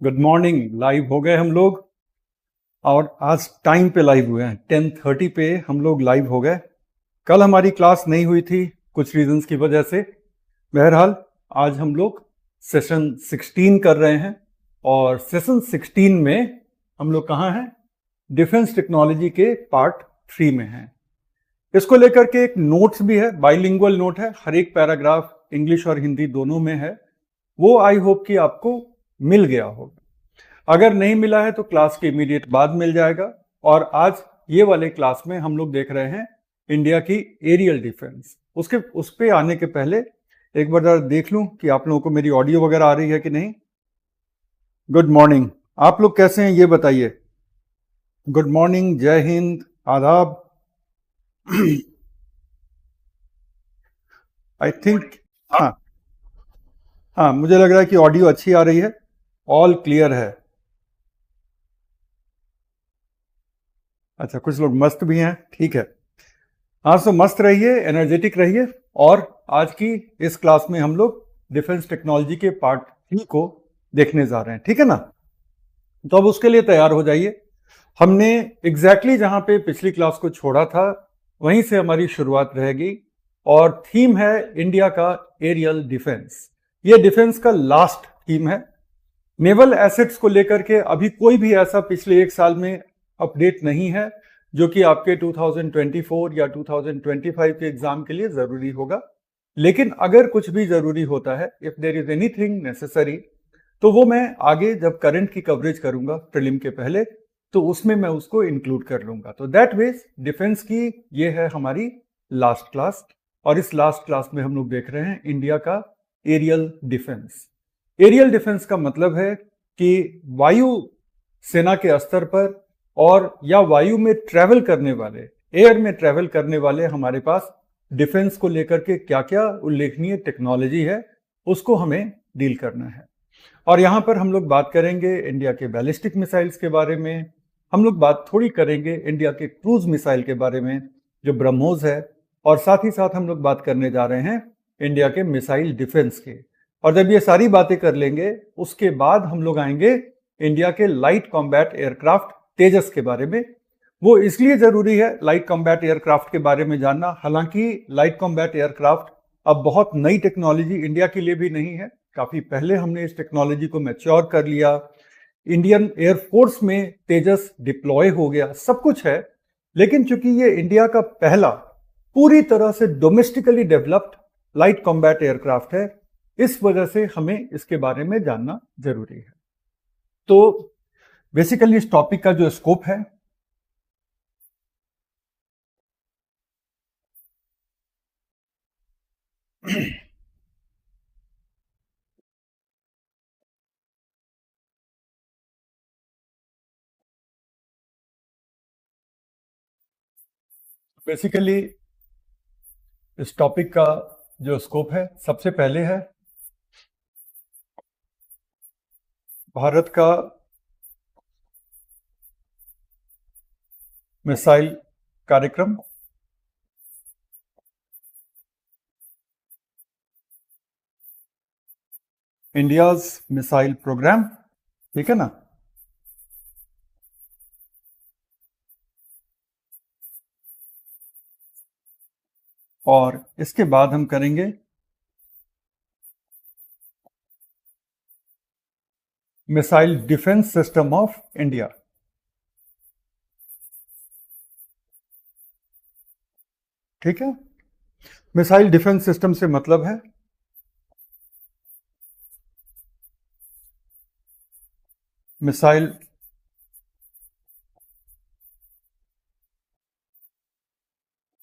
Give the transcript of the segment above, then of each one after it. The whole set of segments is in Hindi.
Good morning. लाइव हो गए हम लोग और आज टाइम पे लाइव हुए हैं। 10:30 पे हम लोग लाइव हो गए। कल हमारी क्लास नहीं हुई थी कुछ रीजंस की वजह से। बहरहाल आज हम लोग सेशन 16 कर रहे हैं और सेशन 16 में हम लोग कहाँ हैं? डिफेंस टेक्नोलॉजी के पार्ट 3 में हैं। इसको लेकर के एक नोट्स भी है, बाइलिंगुअल नोट है, हर एक पैराग्राफ इंग्लिश और हिंदी दोनों में है। वो आई होप कि आपको मिल गया होगा। अगर नहीं मिला है तो क्लास के इमीडिएट बाद मिल जाएगा। और आज ये वाले क्लास में हम लोग देख रहे हैं इंडिया की एरियल डिफेंस। उस पे आने के पहले एक बार जरा देख लूं कि आप लोगों को मेरी ऑडियो वगैरह आ रही है कि नहीं। Good morning. आप लोग कैसे हैं ये बताइए। गुड मॉर्निंग, जय हिंद, आदाब। आई थिंक हाँ हाँ, मुझे लग रहा है कि ऑडियो अच्छी आ रही है, ऑल क्लियर है। अच्छा, कुछ लोग मस्त भी हैं, ठीक है। हाँ, तो मस्त रहिए, एनर्जेटिक रहिए। और आज की इस क्लास में हम लोग डिफेंस टेक्नोलॉजी के पार्ट 3 को देखने जा रहे हैं, ठीक है ना। तो अब उसके लिए तैयार हो जाइए। हमने एग्जैक्टली जहां पे पिछली क्लास को छोड़ा था वहीं से हमारी शुरुआत रहेगी। और थीम है इंडिया का एरियल डिफेंस। ये डिफेंस का लास्ट थीम है। नेवल एसेट्स को लेकर के अभी कोई भी ऐसा पिछले एक साल में अपडेट नहीं है जो कि आपके 2024 या 2025 के एग्जाम के लिए जरूरी होगा। लेकिन अगर कुछ भी जरूरी होता है, if there is anything necessary, तो वो मैं आगे जब करंट की कवरेज करूंगा प्रीलिम के पहले, तो उसमें मैं उसको इंक्लूड कर लूंगा। तो दैट वेज डिफेंस की ये है हमारी लास्ट क्लास। और इस लास्ट क्लास में हम लोग देख रहे हैं इंडिया का एरियल डिफेंस। एरियल डिफेंस का मतलब है कि वायु सेना के स्तर पर और या वायु में ट्रेवल करने वाले, एयर में ट्रेवल करने वाले हमारे पास डिफेंस को लेकर के क्या क्या उल्लेखनीय टेक्नोलॉजी है, उसको हमें डील करना है। और यहां पर हम लोग बात करेंगे इंडिया के बैलिस्टिक मिसाइल्स के बारे में। हम लोग बात थोड़ी करेंगे इंडिया के क्रूज मिसाइल के बारे में जो ब्रह्मोस है। और साथ ही साथ हम लोग बात करने जा रहे हैं इंडिया के मिसाइल डिफेंस के। और जब ये सारी बातें कर लेंगे उसके बाद हम लोग आएंगे इंडिया के लाइट कॉम्बैट एयरक्राफ्ट तेजस के बारे में। वो इसलिए जरूरी है लाइट कॉम्बैट एयरक्राफ्ट के बारे में जानना, हालांकि लाइट कॉम्बैट एयरक्राफ्ट अब बहुत नई टेक्नोलॉजी इंडिया के लिए भी नहीं है। काफी पहले हमने इस टेक्नोलॉजी को मैच्योर कर लिया। इंडियन एयरफोर्स में तेजस डिप्लॉय हो गया, सब कुछ है। लेकिन चूंकि ये इंडिया का पहला पूरी तरह से domestically developed light combat aircraft है, इस वजह से हमें इसके बारे में जानना जरूरी है। तो बेसिकली इस टॉपिक का जो स्कोप है, बेसिकली इस टॉपिक का जो स्कोप है, सबसे पहले है भारत का मिसाइल कार्यक्रम। इंडियाज मिसाइल प्रोग्राम, ठीक है ना। और इसके बाद हम करेंगे missile defence system of India. ठीक है। मिसाइल डिफेंस सिस्टम से मतलब है मिसाइल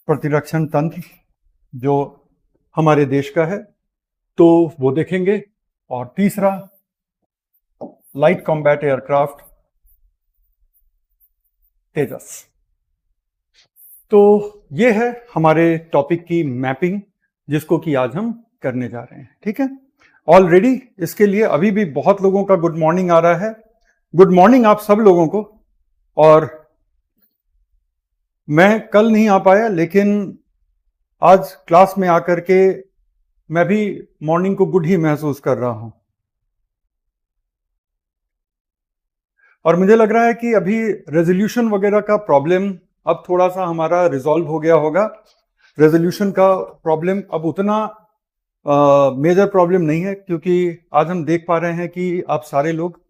प्रतिरक्षण तंत्र जो हमारे देश का है, तो वो देखेंगे। और तीसरा लाइट कॉम्बैट एयरक्राफ्ट तेजस। तो ये है हमारे टॉपिक की मैपिंग, जिसको कि आज हम करने जा रहे हैं, ठीक है। ऑलरेडी इसके लिए अभी भी बहुत लोगों का गुड मॉर्निंग आ रहा है। गुड मॉर्निंग आप सब लोगों को। और मैं कल नहीं आ पाया, लेकिन आज क्लास में आकर के मैं भी मॉर्निंग को गुड ही महसूस कर रहा हूं। और मुझे लग रहा है कि अभी रेजोल्यूशन वगैरह का प्रॉब्लम अब थोड़ा सा हमारा रिजॉल्व हो गया होगा। रेजोल्यूशन का प्रॉब्लम अब उतना मेजर प्रॉब्लम नहीं है, क्योंकि आज हम देख पा रहे हैं कि आप सारे लोग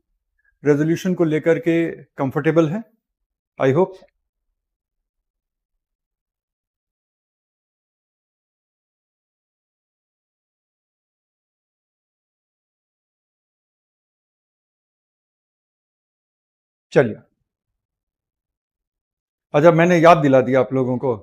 रेजोल्यूशन को लेकर के कंफर्टेबल हैं, आई होप। चलिए, अच्छा मैंने याद दिला दिया आप लोगों को।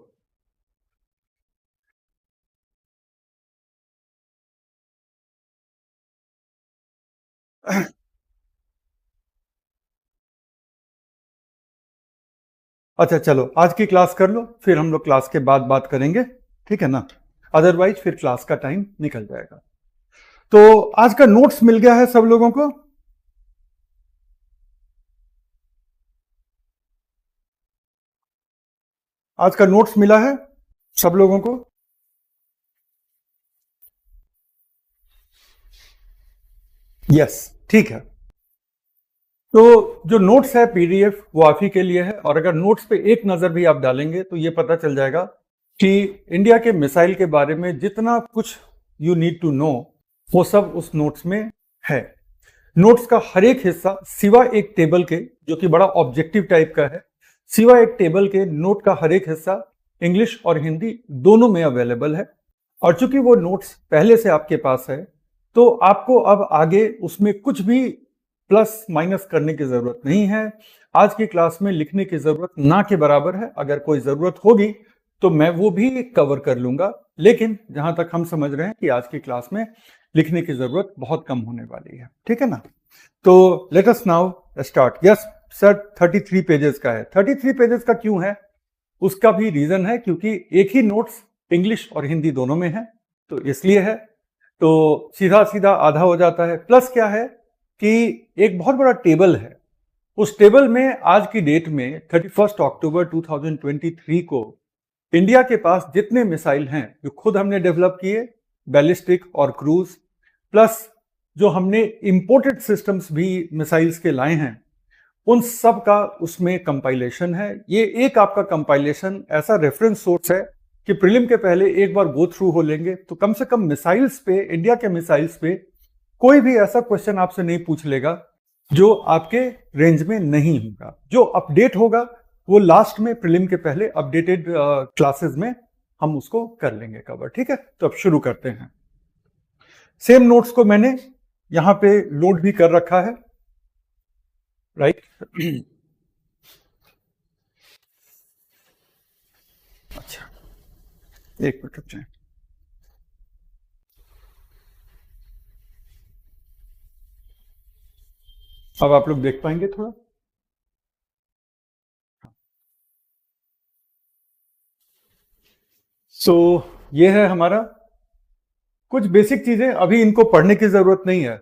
अच्छा चलो, आज की क्लास कर लो, फिर हम लोग क्लास के बाद बात करेंगे, ठीक है ना? अदरवाइज फिर क्लास का टाइम निकल जाएगा। तो आज का नोट्स मिल गया है सब लोगों को? आज का नोट्स मिला है सब लोगों को? यस, ठीक है। तो जो नोट्स है पीडीएफ वो आप ही के लिए है, और अगर नोट्स पे एक नजर भी आप डालेंगे तो ये पता चल जाएगा कि इंडिया के मिसाइल के बारे में जितना कुछ यू नीड टू नो वो सब उस नोट्स में है। नोट्स का हर एक हिस्सा सिवा एक टेबल के, जो कि बड़ा ऑब्जेक्टिव टाइप का है, सिवा एक टेबल के नोट का हर एक हिस्सा इंग्लिश और हिंदी दोनों में अवेलेबल है। और चूंकि वो नोट्स पहले से आपके पास है तो आपको अब आगे उसमें कुछ भी प्लस माइनस करने की जरूरत नहीं है। आज की क्लास में लिखने की जरूरत ना के बराबर है। अगर कोई जरूरत होगी तो मैं वो भी कवर कर लूंगा, लेकिन जहां तक हम समझ रहे हैं कि आज की क्लास में लिखने की जरूरत बहुत कम होने वाली है, ठीक है ना? तो let us now start. Yes sir, 33 pages का है। 33 पेजेस का क्यों है? उसका भी रीजन है, क्योंकि एक ही नोट्स इंग्लिश और हिंदी दोनों में है, तो इसलिए है। तो सीधा सीधा आधा हो जाता है। प्लस क्या है कि एक बहुत बड़ा टेबल है। उस टेबल में आज की डेट में 31 अक्टूबर 2023 को इंडिया के पास जितने मिसाइल हैं जो खुद हमने डेवलप किए, बैलिस्टिक और क्रूज, प्लस जो हमने इंपोर्टेड सिस्टम्स भी मिसाइल्स के लाए हैं, उन सब का उसमें कंपाइलेशन है। ये एक आपका कंपाइलेशन ऐसा रेफरेंस सोर्स है कि प्रीलिम के पहले एक बार गो थ्रू हो लेंगे तो कम से कम मिसाइल्स पे, इंडिया के मिसाइल्स पे कोई भी ऐसा क्वेश्चन आपसे नहीं पूछ लेगा जो आपके रेंज में नहीं होगा। जो अपडेट होगा वो लास्ट में, प्रीलिम के पहले अपडेटेड क्लासेस में हम उसको कर लेंगे कवर, ठीक है? तो अब शुरू करते हैं। सेम नोट्स को मैंने यहां पे लोड भी कर रखा है, राइट? अच्छा, एक मिनट रुक जाए। अब आप लोग देख पाएंगे थोड़ा? सो ये है हमारा कुछ बेसिक चीजें। अभी इनको पढ़ने की जरूरत नहीं है,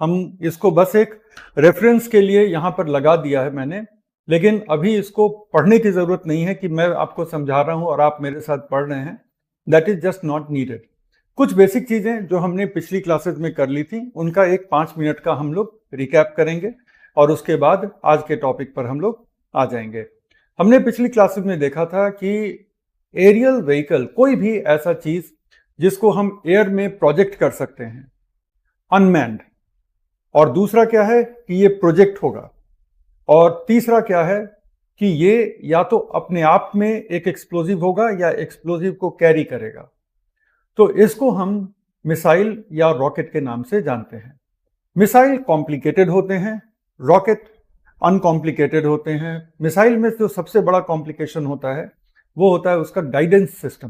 हम इसको बस एक रेफरेंस के लिए यहां पर लगा दिया है मैंने, लेकिन अभी इसको पढ़ने की जरूरत नहीं है कि मैं आपको समझा रहा हूं और आप मेरे साथ पढ़ रहे हैं। That is just not needed. कुछ बेसिक चीजें जो हमने पिछली क्लासेस में कर ली थी उनका एक 5 मिनट का हम लोग रिकैप करेंगे और उसके बाद आज के टॉपिक पर हम लोग आ जाएंगे। हमने पिछली क्लासेस में देखा था कि एरियल व्हीकल, कोई भी ऐसा चीज जिसको हम एयर में प्रोजेक्ट कर सकते हैं, अनमैन्ड, और दूसरा क्या है कि ये प्रोजेक्ट होगा, और तीसरा क्या है कि ये या तो अपने आप में एक एक्सप्लोजिव होगा या एक्सप्लोजिव को कैरी करेगा। तो इसको हम मिसाइल या रॉकेट के नाम से जानते हैं। मिसाइल कॉम्प्लिकेटेड होते हैं, रॉकेट अनकॉम्प्लिकेटेड होते हैं। मिसाइल में जो सबसे बड़ा कॉम्प्लिकेशन होता है वो होता है उसका गाइडेंस सिस्टम,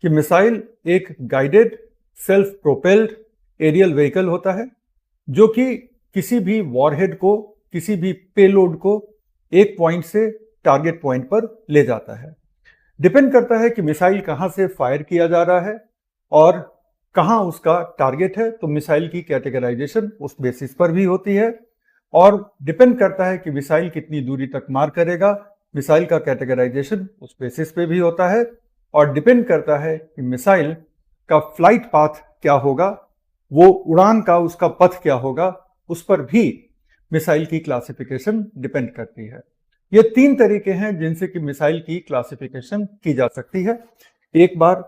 कि मिसाइल एक guided self propelled aerial vehicle होता है जो कि किसी भी वॉरहेड को, किसी भी पेलोड को एक पॉइंट से टारगेट पॉइंट पर ले जाता है। डिपेंड करता है कि मिसाइल कहां से फायर किया जा रहा है और कहां उसका टारगेट है, तो मिसाइल की कैटेगराइजेशन उस बेसिस पर भी होती है। और डिपेंड करता है कि मिसाइल कितनी दूरी तक मार करेगा, मिसाइल का कैटेगराइजेशन उस बेसिस पे भी होता है। और डिपेंड करता है कि मिसाइल का फ्लाइट पाथ क्या होगा, वो उड़ान का उसका पथ क्या होगा, उस पर भी मिसाइल की क्लासिफिकेशन डिपेंड करती है। ये 3 तरीके हैं जिनसे कि मिसाइल की क्लासिफिकेशन की जा सकती है। एक बार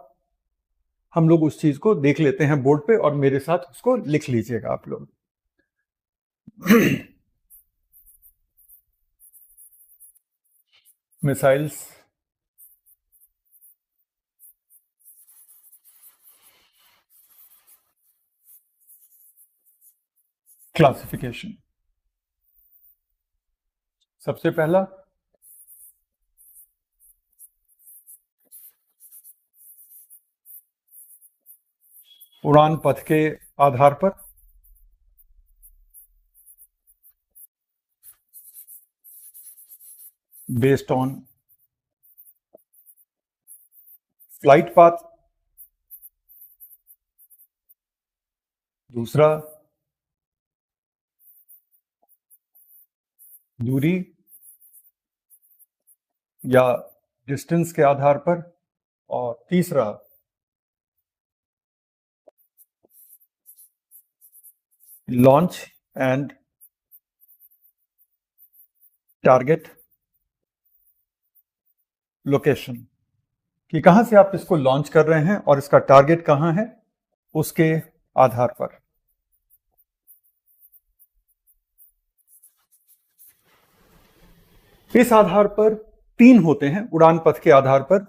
हम लोग उस चीज को देख लेते हैं बोर्ड पे और मेरे साथ उसको लिख लीजिएगा आप लोग। Missiles classification. सबसे पहला उड़ान पथ के आधार पर, बेस्ड ऑन फ्लाइट पाथ। दूसरा दूरी या डिस्टेंस के आधार पर, और तीसरा लॉन्च एंड टारगेट लोकेशन, कि कहां से आप इसको लॉन्च कर रहे हैं और इसका टारगेट कहां है, उसके आधार पर। इस आधार पर 3 होते हैं उड़ान पथ के आधार पर।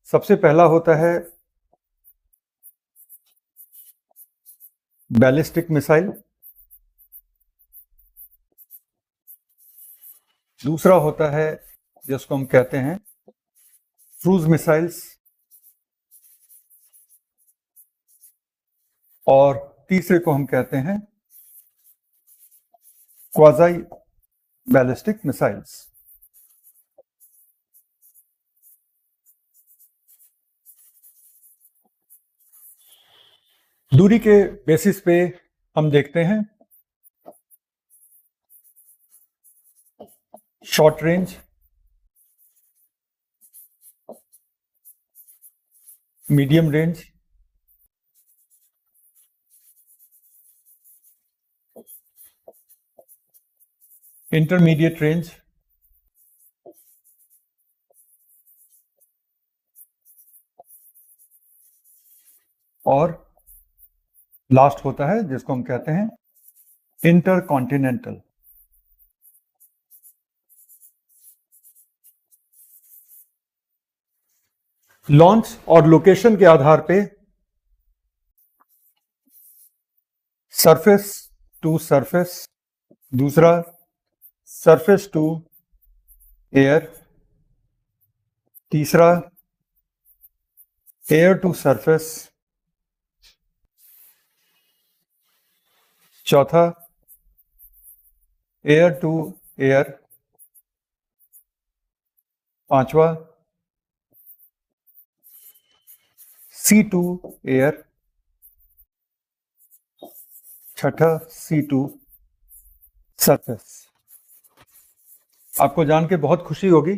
सबसे पहला होता है बैलिस्टिक मिसाइल, दूसरा होता है जिसको हम कहते हैं क्रूज मिसाइल्स, और तीसरे को हम कहते हैं क्वाज़ाई बैलिस्टिक मिसाइल्स। दूरी के बेसिस पे हम देखते हैं short range, medium range, intermediate range, और लास्ट होता है जिसको हम कहते हैं इंटरकॉन्टिनेंटल। लॉन्च और लोकेशन के आधार पे सरफेस टू सरफेस, दूसरा सरफेस टू एयर, तीसरा एयर टू सरफेस, चौथा एयर टू एयर, पांचवा सी टू एयर, छठा सी टू सरफेस। आपको जान के बहुत खुशी होगी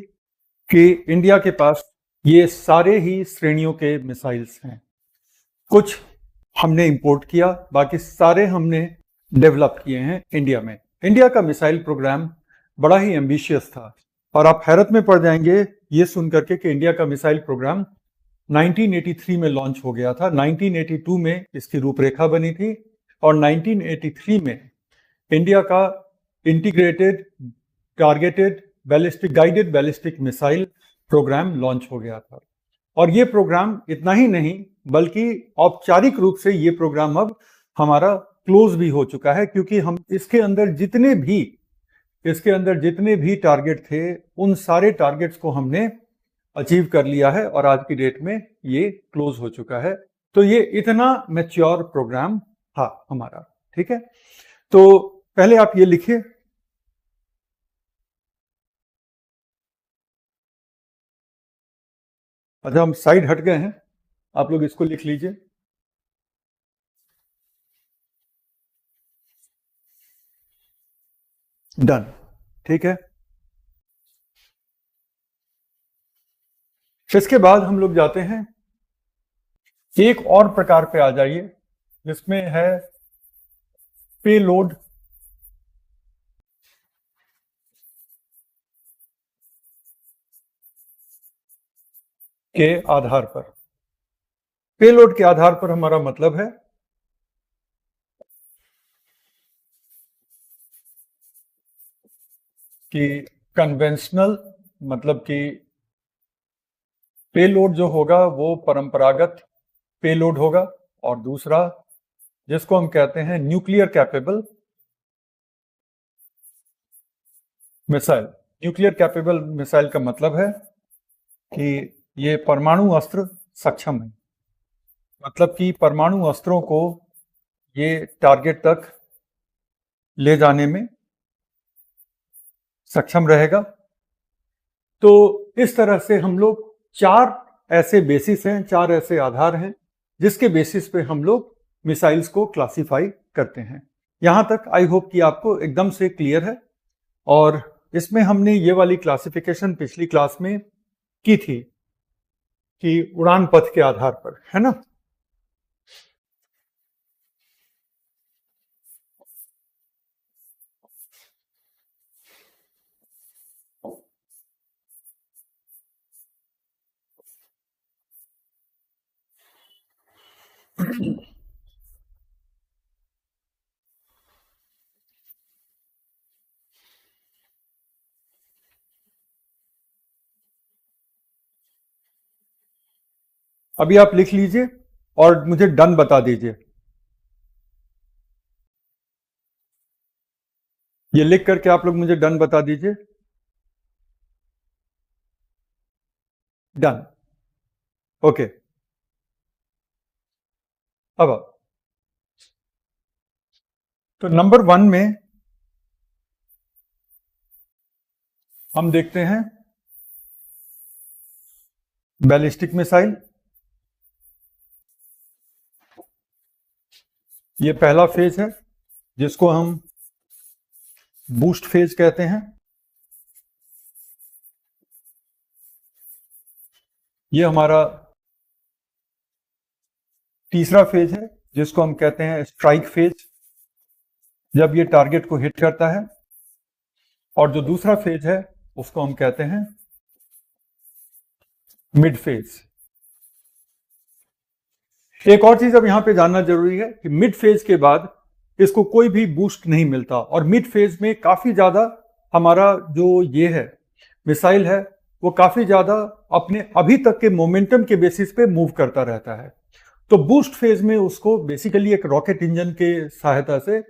कि इंडिया के पास ये सारे ही श्रेणियों के मिसाइल्स हैं। कुछ हमने इंपोर्ट किया, बाकी सारे हमने डेवलप किए हैं इंडिया में। इंडिया का मिसाइल प्रोग्राम बड़ा ही एम्बिशियस था, और आप हैरत में पड़ जाएंगे ये सुन करके कि इंडिया का मिसाइल प्रोग्राम 1983 में लॉन्च हो गया था। 1982 में इसकी रूपरेखा बनी थी, और 1983 में इंडिया का integrated targeted ballistic guided ballistic missile programme launch हो गया था। और ये प्रोग्राम इतना ही नहीं, बल्कि औपचारिक रूप से ये प्रोग्राम अब हमारा क्लोज भी हो चुका है, क्योंकि हम इसके अंदर जितने भी टारगेट थे, उन सारे टारगेट्स को हमने अचीव कर लिया है, और आज की डेट में ये क्लोज हो चुका है। तो ये इतना मैच्योर प्रोग्राम था हमारा। ठीक है, तो पहले आप ये लिखिए, अच्छा हम साइड हट गए हैं, आप लोग इसको लिख लीजिए। डन। ठीक है, इसके बाद हम लोग जाते हैं एक और प्रकार पे आ जाइए, जिसमें है पेलोड के आधार पर, पेलोड के आधार पर हमारा मतलब है कि कन्वेंशनल, मतलब कि पेलोड जो होगा वो परंपरागत पेलोड होगा, और दूसरा जिसको हम कहते हैं nuclear capable missile. Nuclear capable missile का मतलब है कि ये परमाणु अस्त्र सक्षम है, मतलब कि परमाणु अस्त्रों को ये टारगेट तक ले जाने में सक्षम रहेगा। तो इस तरह से हम लोग चार ऐसे बेसिस हैं, चार ऐसे आधार हैं जिसके बेसिस पे हम लोग मिसाइल्स को क्लासिफाई करते हैं। यहां तक आई होप कि आपको एकदम से क्लियर है। और इसमें हमने ये वाली क्लासिफिकेशन पिछली क्लास में की थी कि उड़ान पथ के आधार पर, है ना। अभी आप लिख लीजिए और मुझे डन बता दीजिए। ये लिख करके आप लोग मुझे डन बता दीजिए। डन। ओके। अब तो नंबर 1 में हम देखते हैं बैलिस्टिक मिसाइल। ये पहला फेज है जिसको हम बूस्ट फेज कहते हैं। ये हमारा तीसरा फेज है जिसको हम कहते हैं स्ट्राइक फेज, जब ये टारगेट को हिट करता है। और जो दूसरा फेज है उसको हम कहते हैं मिड फेज। एक और चीज अब यहां पे जानना जरूरी है कि मिड फेज के बाद इसको कोई भी बूस्ट नहीं मिलता, और मिड फेज में काफी ज्यादा हमारा जो ये है मिसाइल है वो काफी ज्यादा अपने अभी तक के मोमेंटम के बेसिस पे मूव करता रहता है। तो बूस्ट फेज में उसको बेसिकली एक रॉकेट इंजन के सहायता से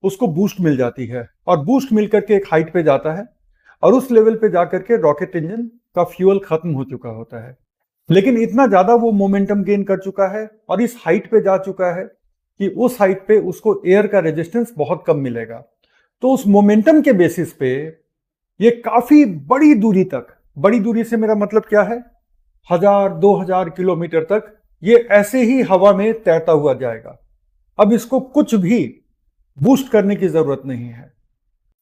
उसको बूस्ट मिल जाती है, और बूस्ट मिल करके एक हाइट पे जाता है, और उस लेवल पे जाकर के रॉकेट इंजन का फ्यूल खत्म हो चुका होता है। लेकिन इतना ज्यादा वो मोमेंटम गेन कर चुका है और इस हाइट पे जा चुका है कि उस हाइट पे उसको एयर का रेजिस्टेंस बहुत कम मिलेगा। तो उस मोमेंटम के बेसिस पे ये काफी बड़ी दूरी तक, बड़ी दूरी से मेरा मतलब क्या है, 1000-2000 किलोमीटर तक ये ऐसे ही हवा में तैरता हुआ जाएगा। अब इसको कुछ भी बूस्ट करने की जरूरत नहीं है,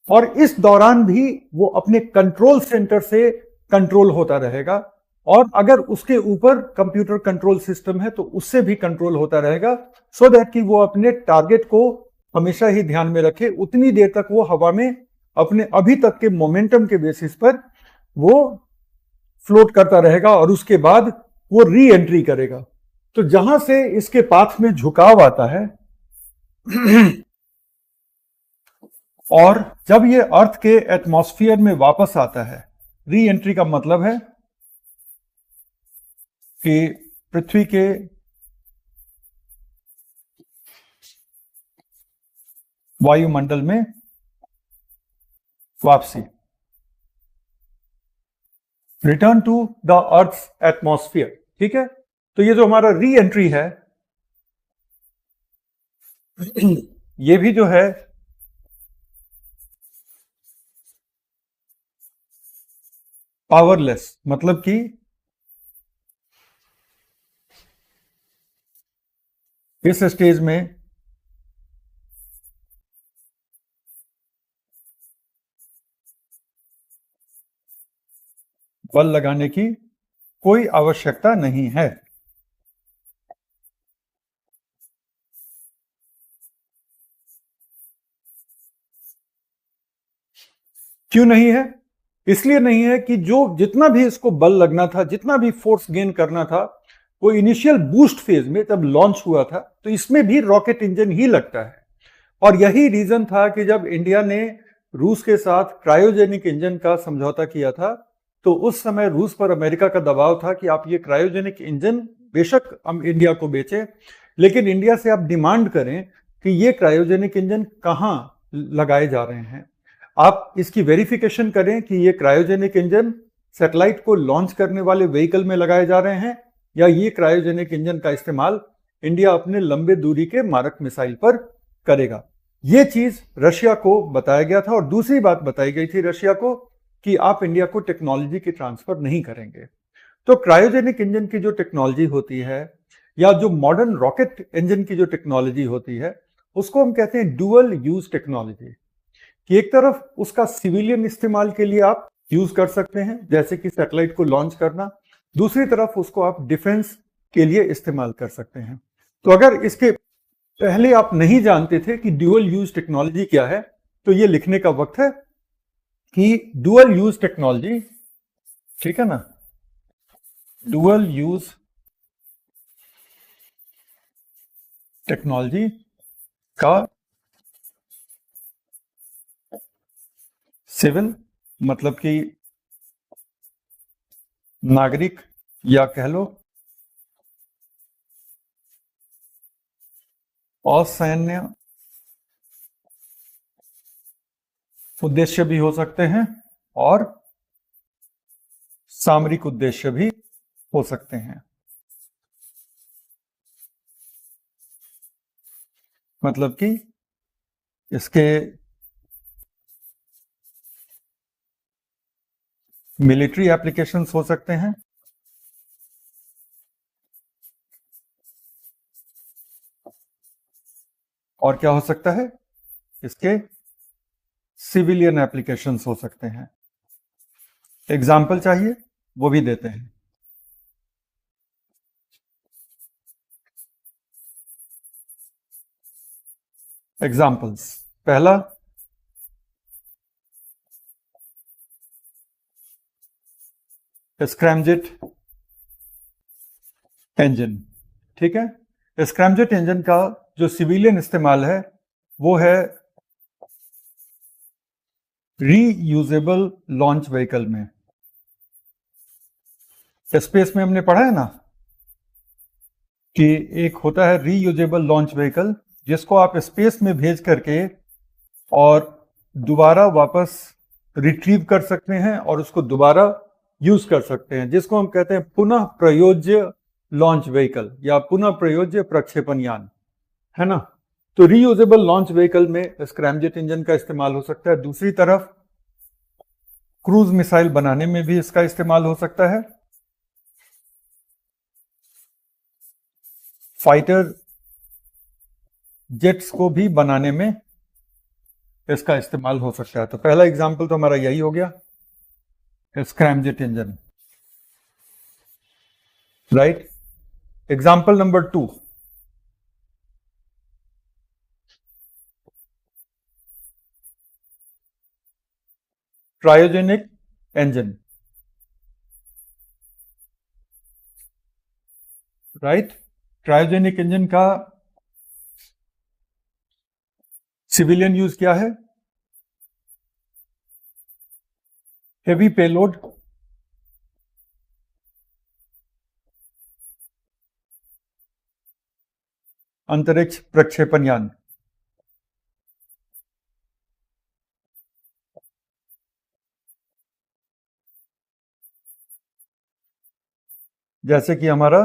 और इस दौरान भी वो अपने कंट्रोल सेंटर से कंट्रोल होता रहेगा, और अगर उसके ऊपर कंप्यूटर कंट्रोल सिस्टम है तो उससे भी कंट्रोल होता रहेगा, सो दैट कि वो अपने टारगेट को हमेशा ही ध्यान में रखे। उतनी देर तक वो हवा में अपने अभी तक के मोमेंटम के बेसिस पर वो फ्लोट करता रहेगा, और उसके बाद वो री एंट्री करेगा। तो जहां से इसके पाथ में झुकाव आता है और जब ये अर्थ के एटमॉस्फेयर में वापस आता है, री एंट्री का मतलब है कि पृथ्वी के वायुमंडल में वापसी, return to the earth atmosphere. ठीक है, तो ये जो हमारा री एंट्री है ये भी जो है पावरलेस, मतलब कि इस स्टेज में बल लगाने की कोई आवश्यकता नहीं है। क्यों नहीं है? इसलिए नहीं है कि जो जितना भी इसको बल लगना था, जितना भी फोर्स गेन करना था, वो इनिशियल बूस्ट फेज में जब लॉन्च हुआ था तो इसमें भी रॉकेट इंजन ही लगता है। और यही रीजन था कि जब इंडिया ने रूस के साथ क्रायोजेनिक इंजन का समझौता किया था, तो उस समय रूस पर अमेरिका का दबाव था कि आप ये क्रायोजेनिक इंजन बेशक हम इंडिया को बेचें, लेकिन इंडिया से आप डिमांड करें कि ये क्रायोजेनिक इंजन कहाँ लगाए जा रहे हैं, आप इसकी वेरिफिकेशन करें कि ये क्रायोजेनिक इंजन सैटेलाइट को लॉन्च करने वाले व्हीकल में लगाए जा रहे हैं या ये क्रायोजेनिक इंजन का इस्तेमाल इंडिया अपने लंबे दूरी के मारक मिसाइल पर करेगा। ये चीज रशिया को बताया गया था। और दूसरी बात बताई गई थी रशिया को कि आप इंडिया को टेक्नोलॉजी की ट्रांसफर नहीं करेंगे। तो क्रायोजेनिक इंजन की जो टेक्नोलॉजी होती है या जो मॉडर्न रॉकेट इंजन की जो टेक्नोलॉजी होती है, उसको हम कहते हैं डुअल यूज टेक्नोलॉजी। कि एक तरफ उसका सिविलियन इस्तेमाल के लिए आप यूज कर सकते हैं, जैसे कि सैटेलाइट को लॉन्च करना, दूसरी तरफ उसको आप डिफेंस के लिए इस्तेमाल कर सकते हैं। तो अगर इसके पहले आप नहीं जानते थे कि ड्यूअल यूज टेक्नोलॉजी क्या है, तो ये लिखने का वक्त है कि डुअल यूज टेक्नोलॉजी, ठीक है ना, डुअल यूज टेक्नोलॉजी का सिविल मतलब कि नागरिक या कह लो असैन्य उद्देश्य भी हो सकते हैं और सामरिक उद्देश्य भी हो सकते हैं। मतलब कि इसके मिलिट्री एप्लीकेशंस हो सकते हैं और क्या हो सकता है, इसके सिविलियन एप्लीकेशंस हो सकते हैं। एग्जाम्पल चाहिए वो भी देते हैं। एग्जाम्पल्स, पहला स्क्रैमजेट इंजन, ठीक है। स्क्रैमजेट इंजन का जो सिविलियन इस्तेमाल है वो है रीयूजेबल लॉन्च व्हीकल में। स्पेस में हमने पढ़ा है ना कि एक होता है रीयूजेबल लॉन्च व्हीकल, जिसको आप स्पेस में भेज करके और दोबारा वापस रिट्रीव कर सकते हैं और उसको दोबारा यूज कर सकते हैं, जिसको हम कहते हैं पुनः प्रयोज्य लॉन्च व्हीकल या पुनः प्रयोज्य प्रक्षेपण यान, है ना। तो रीयूजेबल लॉन्च व्हीकल में स्क्रैमजेट इंजन का इस्तेमाल हो सकता है। दूसरी तरफ क्रूज मिसाइल बनाने में भी इसका इस्तेमाल हो सकता है। फाइटर जेट्स को भी बनाने में इसका इस्तेमाल हो सकता है। तो पहला एग्जाम्पल तो हमारा यही हो गया, scramjet engine, right. Example number 2, cryogenic engine, right. Cryogenic engine का सिविलियन यूज क्या है, हेवी पेलोड, अंतरिक्ष प्रक्षेपण यान। जैसे कि हमारा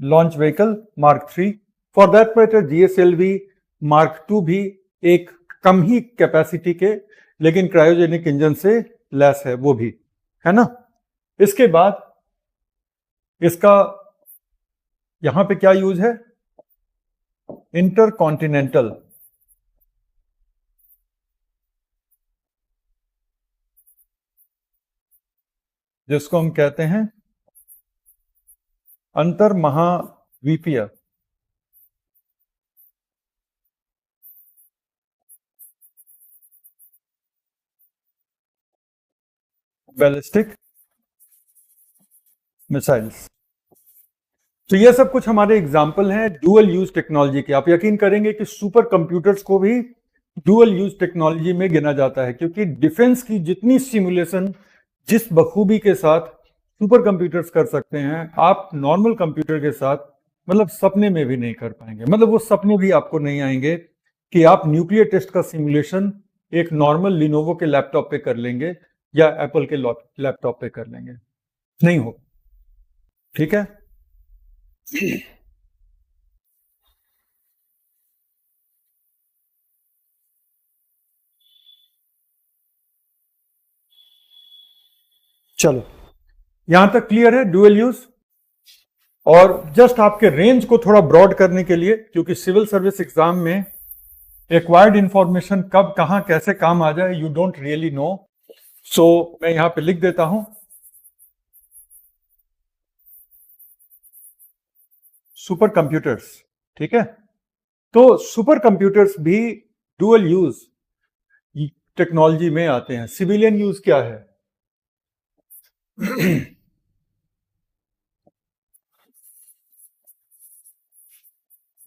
launch vehicle mark 3, for that matter GSLV mark 2 भी एक कम ही कैपेसिटी के लेकिन क्रायोजेनिक इंजन से लैस है, वो भी, है ना। इसके बाद इसका यहां पे क्या यूज है, इंटरकॉन्टिनेंटल, जिसको हम कहते हैं अंतर महाद्वीपीय बैलिस्टिक मिसाइल्स। तो ये सब कुछ हमारे एग्जाम्पल हैं डुअल यूज टेक्नोलॉजी के। आप यकीन करेंगे कि सुपर कंप्यूटर्स को भी डुअल यूज टेक्नोलॉजी में गिना जाता है, क्योंकि डिफेंस की जितनी सिमुलेशन जिस बखूबी के साथ सुपर कंप्यूटर्स कर सकते हैं, आप नॉर्मल कंप्यूटर के साथ मतलब सपने में भी नहीं कर पाएंगे। मतलब वो सपने भी आपको नहीं आएंगे कि आप न्यूक्लियर टेस्ट का सिमुलेशन एक नॉर्मल लिनोवो के लैपटॉप पे कर लेंगे या एप्पल के लैपटॉप पे कर लेंगे, नहीं हो। ठीक है। चलो, यहां तक क्लियर है डुअल यूज। और जस्ट आपके रेंज को थोड़ा ब्रॉड करने के लिए, क्योंकि सिविल सर्विस एग्जाम में एक्वायर्ड इंफॉर्मेशन कब कहां कैसे काम आ जाए यू डोंट रियली नो, सो मैं यहां पे लिख देता हूं सुपर कंप्यूटर्स। ठीक है। तो सुपर कंप्यूटर्स भी डुअल यूज टेक्नोलॉजी में आते हैं। सिविलियन यूज क्या है?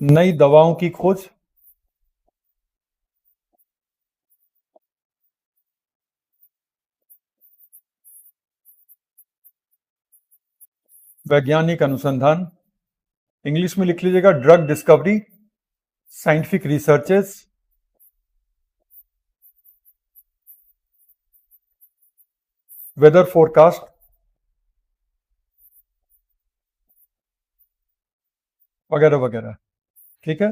नई दवाओं की खोज, वैज्ञानिक अनुसंधान, इंग्लिश में लिख लीजिएगा drug discovery, scientific researches, weather forecast, वगैरह वगैरह। ठीक है।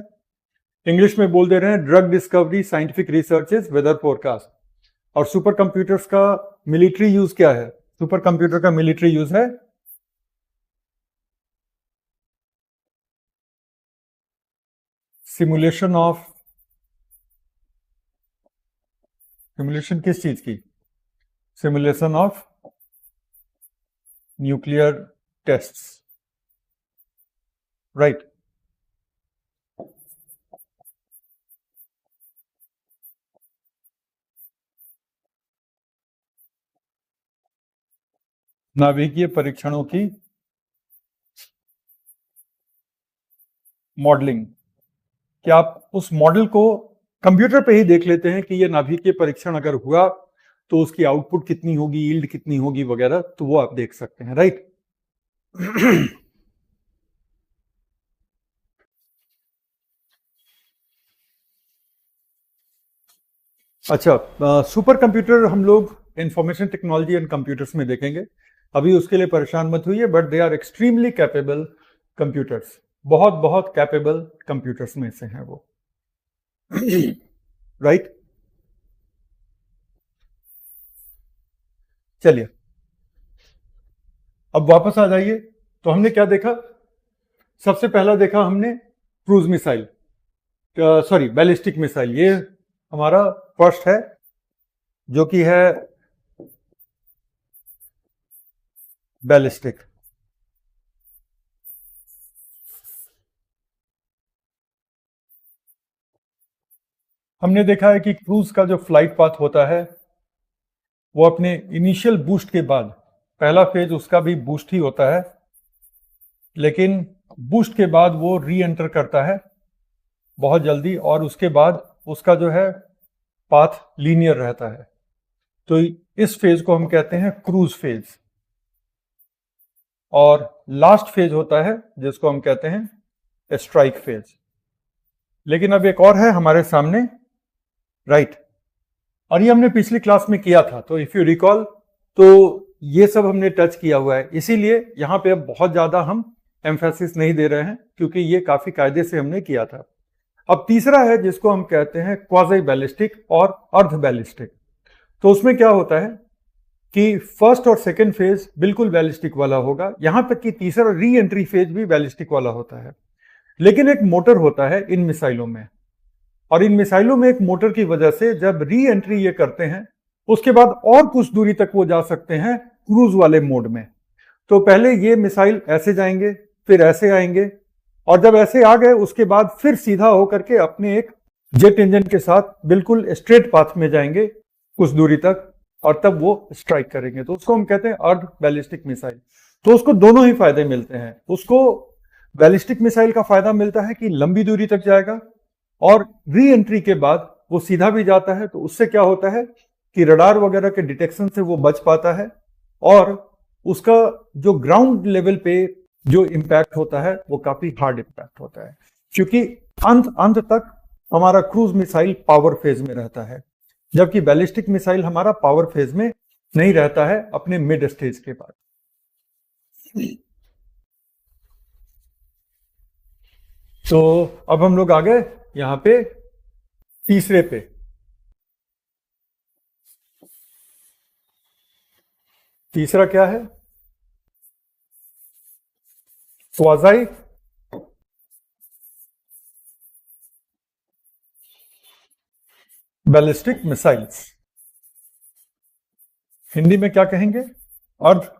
इंग्लिश में बोल दे रहे हैं drug discovery, scientific researches, weather forecast. और सुपर कंप्यूटर्स का मिलिट्री यूज क्या है? सुपर कंप्यूटर का मिलिट्री यूज है सिमुलेशन ऑफ, सिमुलेशन किस चीज की? Simulation of nuclear tests, right. नाभिकीय परीक्षणों की मॉडलिंग, क्या आप उस मॉडल को कंप्यूटर पे ही देख लेते हैं कि ये नाभिकीय परीक्षण अगर हुआ तो उसकी आउटपुट कितनी होगी, यील्ड कितनी होगी वगैरह, तो वो आप देख सकते हैं, राइट। अच्छा, सुपर कंप्यूटर हम लोग इंफॉर्मेशन टेक्नोलॉजी एंड कंप्यूटर्स में देखेंगे। अभी उसके लिए परेशान मत हुइए, but they are extremely capable computers, बहुत बहुत कैपेबल कंप्यूटर्स में से हैं वो। राइट। चलिए, अब वापस आ जाइए। तो हमने क्या देखा? सबसे पहला देखा हमने cruise missile, sorry ballistic missile. ये हमारा फर्स्ट है, जो कि है बैलिस्टिक। हमने देखा है कि क्रूज का जो फ्लाइट पाथ होता है वो अपने इनिशियल बूस्ट के बाद, पहला फेज उसका भी बूस्ट ही होता है, लेकिन बूस्ट के बाद वो री एंटर करता है बहुत जल्दी, और उसके बाद उसका जो है पाथ लीनियर रहता है। तो इस फेज को हम कहते हैं क्रूज फेज। और लास्ट फेज होता है जिसको हम कहते हैं स्ट्राइक फेज। लेकिन अब एक और है हमारे सामने, राइट। और ये हमने पिछली क्लास में किया था, तो इफ यू रिकॉल, तो ये सब हमने टच किया हुआ है, इसीलिए यहां पे अब बहुत ज्यादा हम एम्फेसिस नहीं दे रहे हैं, क्योंकि ये काफी कायदे से हमने किया था। अब तीसरा है जिसको हम कहते हैं क्वाज़ी बैलिस्टिक और अर्ध बैलिस्टिक। तो उसमें क्या होता है कि फर्स्ट और सेकेंड फेज बिल्कुल बैलिस्टिक वाला होगा, यहां तक कि तीसरा री एंट्री फेज भी बैलिस्टिक वाला होता है। लेकिन एक मोटर होता है इन मिसाइलों में, और इन मिसाइलों में एक मोटर की वजह से जब री एंट्री ये करते हैं, उसके बाद और कुछ दूरी तक वो जा सकते हैं क्रूज वाले मोड में। तो पहले ये मिसाइल ऐसे जाएंगे, फिर ऐसे आएंगे, और जब ऐसे आ गए उसके बाद फिर सीधा होकर के अपने एक जेट इंजन के साथ बिल्कुल स्ट्रेट पाथ में जाएंगे कुछ दूरी तक, और तब वो स्ट्राइक करेंगे, तो उसको हम कहते हैं अर्ध बैलिस्टिक मिसाइल। तो उसको दोनों ही फायदे मिलते हैं। उसको बैलिस्टिक मिसाइल का फायदा मिलता है कि लंबी दूरी तक जाएगा, और री एंट्री के बाद वो सीधा भी जाता है, तो उससे क्या होता है कि रडार वगैरह के डिटेक्शन से वो बच पाता है, और उसका जो ग्राउंड लेवल पे जो इम्पैक्ट होता है वो काफी हार्ड इम्पैक्ट होता है, क्योंकि अंत अंत तक हमारा क्रूज मिसाइल पावर फेज में रहता है, जबकि बैलिस्टिक मिसाइल हमारा पावर फेज में नहीं रहता है अपने मिड स्टेज के बाद। तो अब हम लोग आ गए यहां पे तीसरे पे। तीसरा क्या है? Quasi ballistic missiles. हिंदी में क्या कहेंगे? अर्ध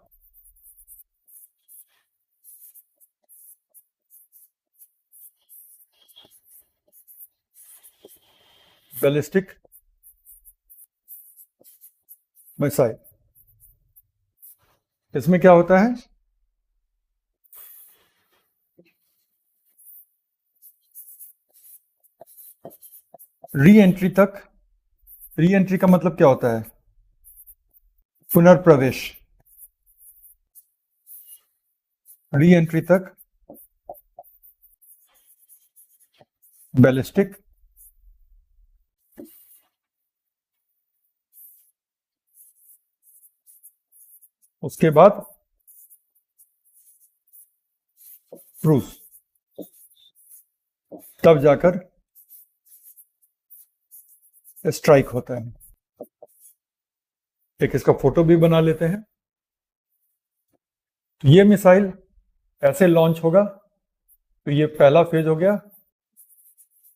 बैलिस्टिक मिसाइल। इसमें क्या होता है? री एंट्री तक। री एंट्री का मतलब क्या होता है? पुनर्प्रवेश। री एंट्री तक बैलिस्टिक उसके बाद क्रूज, तब जाकर स्ट्राइक होता है। एक इसका फोटो भी बना लेते हैं। तो ये मिसाइल ऐसे लॉन्च होगा। तो ये पहला फेज हो गया,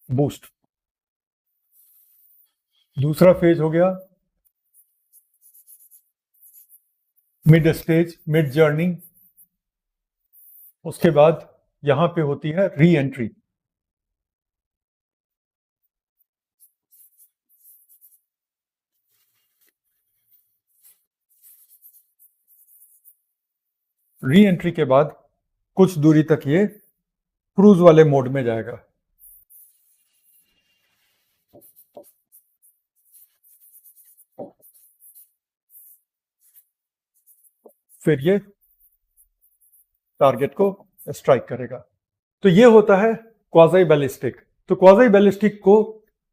बूस्ट। दूसरा फेज हो गया मिड स्टेज, मिड जर्नी। उसके बाद यहां पे होती है री एंट्री। री एंट्री के बाद कुछ दूरी तक ये क्रूज वाले मोड में जाएगा। फिर ये टारगेट को स्ट्राइक करेगा। तो ये होता है क्वाज़ाई बैलिस्टिक। तो क्वाज़ाई बैलिस्टिक को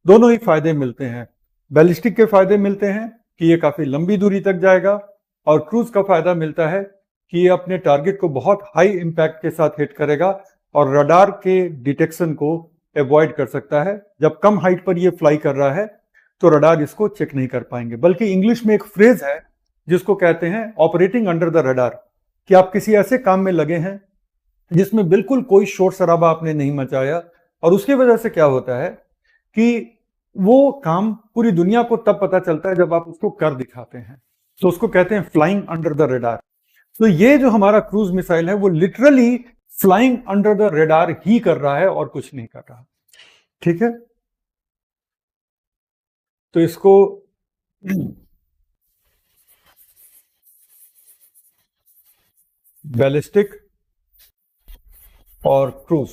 दोनों ही फायदे मिलते हैं। बैलिस्टिक के फायदे मिलते हैं कि ये काफी लंबी दूरी तक जाएगा, और क्रूज का फायदा मिलता है कि ये अपने टारगेट को बहुत हाई इंपैक्ट के साथ हिट करेगा और रडार के डिटेक्शन को अवॉइड कर सकता है। जब कम हाइट पर ये फ्लाई कर रहा है तो रडार इसको चेक नहीं कर पाएंगे। बल्कि इंग्लिश में एक फ्रेज है जिसको कहते हैं ऑपरेटिंग अंडर द रडार, कि आप किसी ऐसे काम में लगे हैं जिसमें बिल्कुल कोई शोर शराबा आपने नहीं मचाया, और उसकी वजह से क्या होता है कि वो काम पूरी दुनिया को तब पता चलता है जब आप उसको कर दिखाते हैं। तो उसको कहते हैं फ्लाइंग अंडर द रेडार। तो ये जो हमारा क्रूज मिसाइल है वो literally flying under the radar ही कर रहा है और कुछ नहीं कर रहा। ठीक है, तो इसको बैलिस्टिक और क्रूज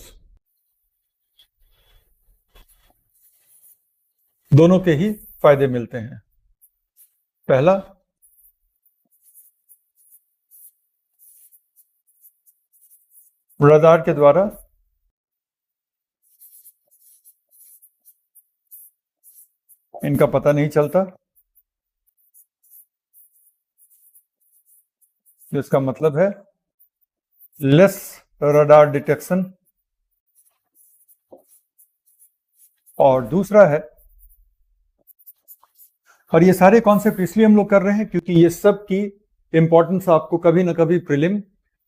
दोनों के ही फायदे मिलते हैं। पहला, रडार के द्वारा इनका पता नहीं चलता, जिसका मतलब है लेस रडार डिटेक्शन। और दूसरा है, और ये सारे कॉन्सेप्ट इसलिए हम लोग कर रहे हैं क्योंकि ये सब की इंपॉर्टेंस आपको कभी ना कभी प्रीलिम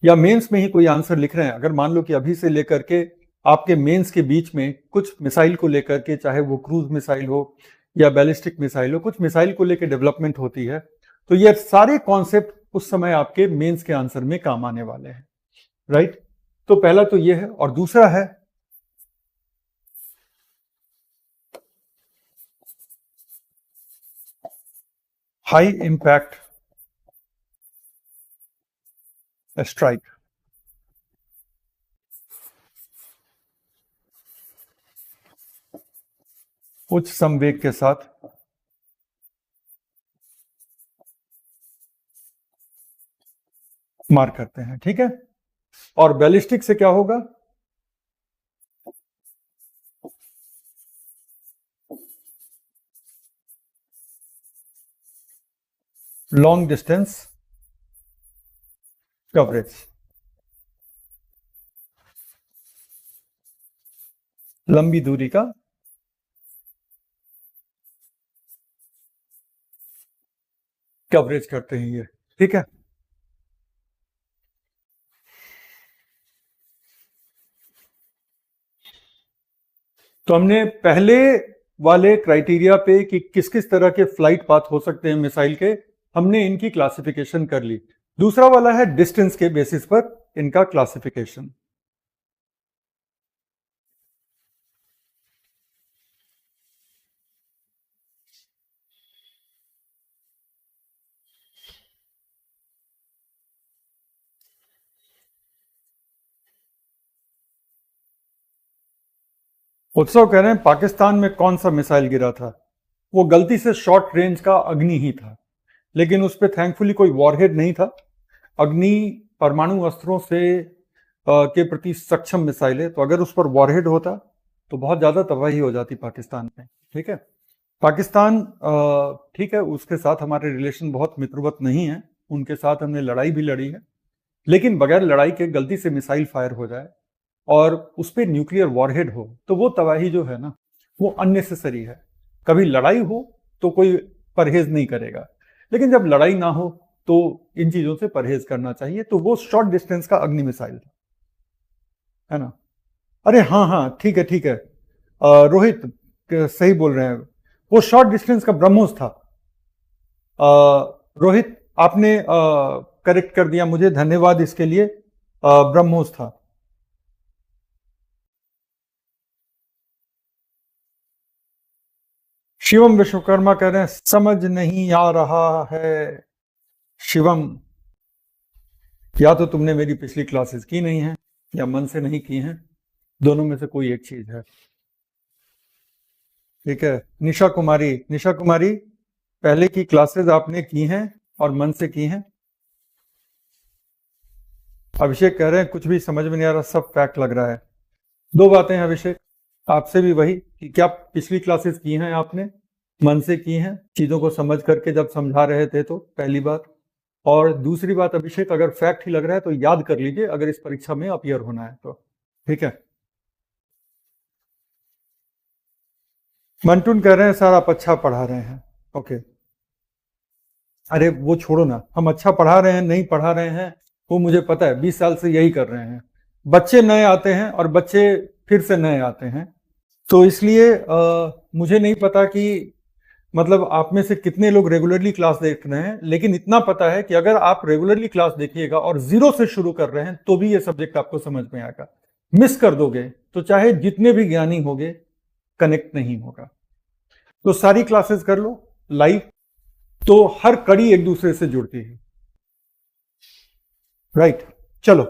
या मेंस में ही कोई आंसर लिख रहे हैं। अगर मान लो कि अभी से लेकर के आपके मेंस के बीच में कुछ मिसाइल को लेकर के, चाहे वो क्रूज मिसाइल हो या बैलिस्टिक मिसाइल हो, कुछ मिसाइल को लेकर डेवलपमेंट होती है, तो ये सारे कॉन्सेप्ट उस समय आपके मेंस के आंसर में काम आने वाले हैं। राइट? तो पहला तो ये है, और दूसरा है हाई इंपैक्ट स्ट्राइक, उच्च संवेग के साथ मार करते हैं, ठीक है। और बैलिस्टिक से क्या होगा? लॉन्ग डिस्टेंस कवरेज, लंबी दूरी का कवरेज करते हैं ये, ठीक है। तो हमने पहले वाले क्राइटेरिया पे कि किस किस तरह के फ्लाइट पाथ हो सकते हैं मिसाइल के, हमने इनकी क्लासिफिकेशन कर ली। दूसरा वाला है डिस्टेंस के बेसिस पर इनका क्लासिफिकेशन। उत्सव कह रहे हैं पाकिस्तान में कौन सा मिसाइल गिरा था? वो गलती से शॉर्ट रेंज का अग्नि ही था, लेकिन उस पर थैंकफुली कोई वॉरहेड नहीं था। अग्नि परमाणु अस्त्रों से के प्रति सक्षम मिसाइल है, तो अगर उस पर वॉरहेड होता तो बहुत ज्यादा तबाही हो जाती पाकिस्तान में, ठीक है। पाकिस्तान ठीक है, उसके साथ हमारे रिलेशन बहुत मित्रवत नहीं है, उनके साथ हमने लड़ाई भी लड़ी है, लेकिन बगैर लड़ाई के गलती से मिसाइल फायर हो जाए और उस पर न्यूक्लियर वॉरहेड हो तो वो तबाही जो है ना, वो अननेसेसरी है। कभी लड़ाई हो तो कोई परहेज नहीं करेगा, लेकिन जब लड़ाई ना हो तो इन चीजों से परहेज करना चाहिए। तो वो शॉर्ट डिस्टेंस का अग्नि मिसाइल था, है ना। अरे हाँ हाँ, ठीक है ठीक है, रोहित सही बोल रहे हैं, वो शॉर्ट डिस्टेंस का ब्रह्मोस था। रोहित आपने करेक्ट कर दिया मुझे, धन्यवाद इसके लिए। ब्रह्मोस था। शिवम विश्वकर्मा कह रहे हैं समझ नहीं आ रहा है। शिवम, या तो तुमने मेरी पिछली क्लासेस की नहीं है या मन से नहीं की हैं, दोनों में से कोई एक चीज है, ठीक है। निशा कुमारी, निशा कुमारी पहले की क्लासेस आपने की हैं और मन से की हैं। अभिषेक कह रहे हैं कुछ भी समझ में नहीं आ रहा, सब फैक्ट लग रहा है। दो बातें हैं अभिषेक, आपसे भी वही कि क्या पिछली क्लासेस की हैं आपने, मन से की हैं, चीजों को समझ करके जब समझा रहे थे, तो पहली बात। और दूसरी बात अभिषेक, अगर फैक्ट ही लग रहा है तो याद कर लीजिए अगर इस परीक्षा में अपीयर होना है तो, ठीक है। मंटून कह रहे हैं सर आप अच्छा पढ़ा रहे हैं, ओके। अरे वो छोड़ो ना, हम अच्छा पढ़ा रहे हैं नहीं पढ़ा रहे हैं वो मुझे पता है, 20 साल से यही कर रहे हैं। बच्चे नए आते हैं और बच्चे फिर से नए आते हैं, तो इसलिए मुझे नहीं पता कि मतलब आप में से कितने लोग रेगुलरली क्लास देख रहे हैं, लेकिन इतना पता है कि अगर आप रेगुलरली क्लास देखिएगा और जीरो से शुरू कर रहे हैं तो भी ये सब्जेक्ट आपको समझ में आएगा। मिस कर दोगे तो चाहे जितने भी ज्ञानी होंगे कनेक्ट नहीं होगा। तो सारी क्लासेस कर लो लाइव, तो हर कड़ी एक दूसरे से जुड़ती है, राइट। चलो,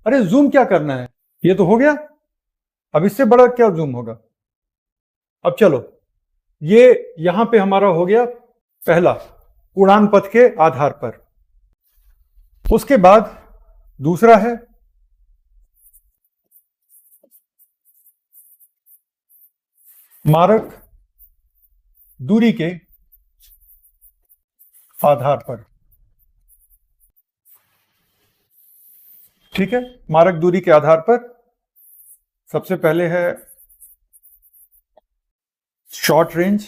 अरे जूम क्या करना है, ये तो हो गया, अब इससे बड़ा क्या जूम होगा। अब चलो, ये यहां पे हमारा हो गया पहला, उड़ान पथ के आधार पर। उसके बाद दूसरा है मारक दूरी के आधार पर, ठीक है। मारक दूरी के आधार पर सबसे पहले है शॉर्ट रेंज,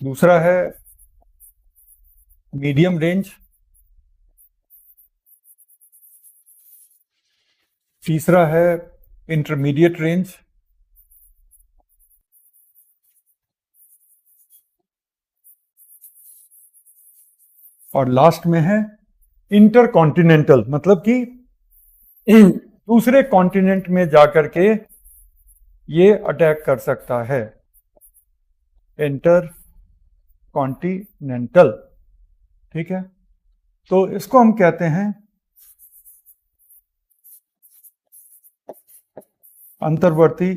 दूसरा है मीडियम रेंज, तीसरा है इंटरमीडिएट रेंज, और लास्ट में है इंटरकॉन्टिनेंटल, मतलब कि दूसरे कॉन्टिनेंट में जाकर के ये अटैक कर सकता है। इंटर कॉन्टिनेंटल, ठीक है। तो इसको हम कहते हैं अंतर्वर्ती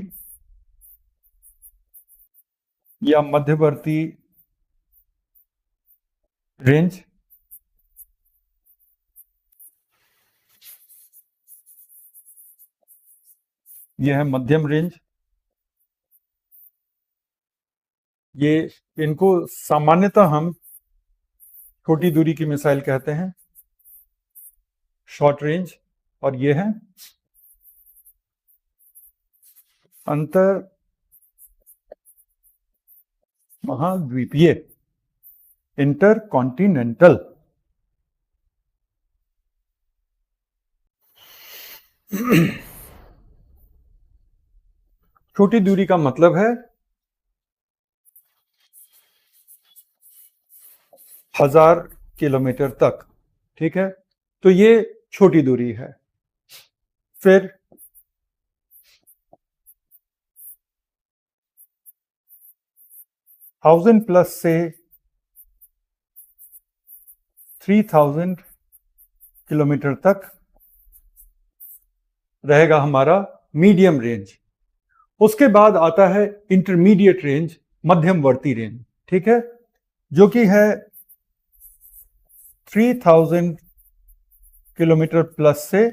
या मध्यवर्ती रेंज। ये है मध्यम रेंज। ये इनको सामान्यतः हम छोटी दूरी की मिसाइल कहते हैं, शॉर्ट रेंज। और ये है अंतर महाद्वीपीय, इंटर कॉन्टिनेंटल। छोटी दूरी का मतलब है 1000 किलोमीटर तक, ठीक है। तो ये छोटी दूरी है। फिर 1000 प्लस से 3000 किलोमीटर तक रहेगा हमारा मीडियम रेंज। उसके बाद आता है इंटरमीडिएट रेंज, मध्यमवर्ती रेंज, ठीक है, जो कि है 3000 किलोमीटर प्लस से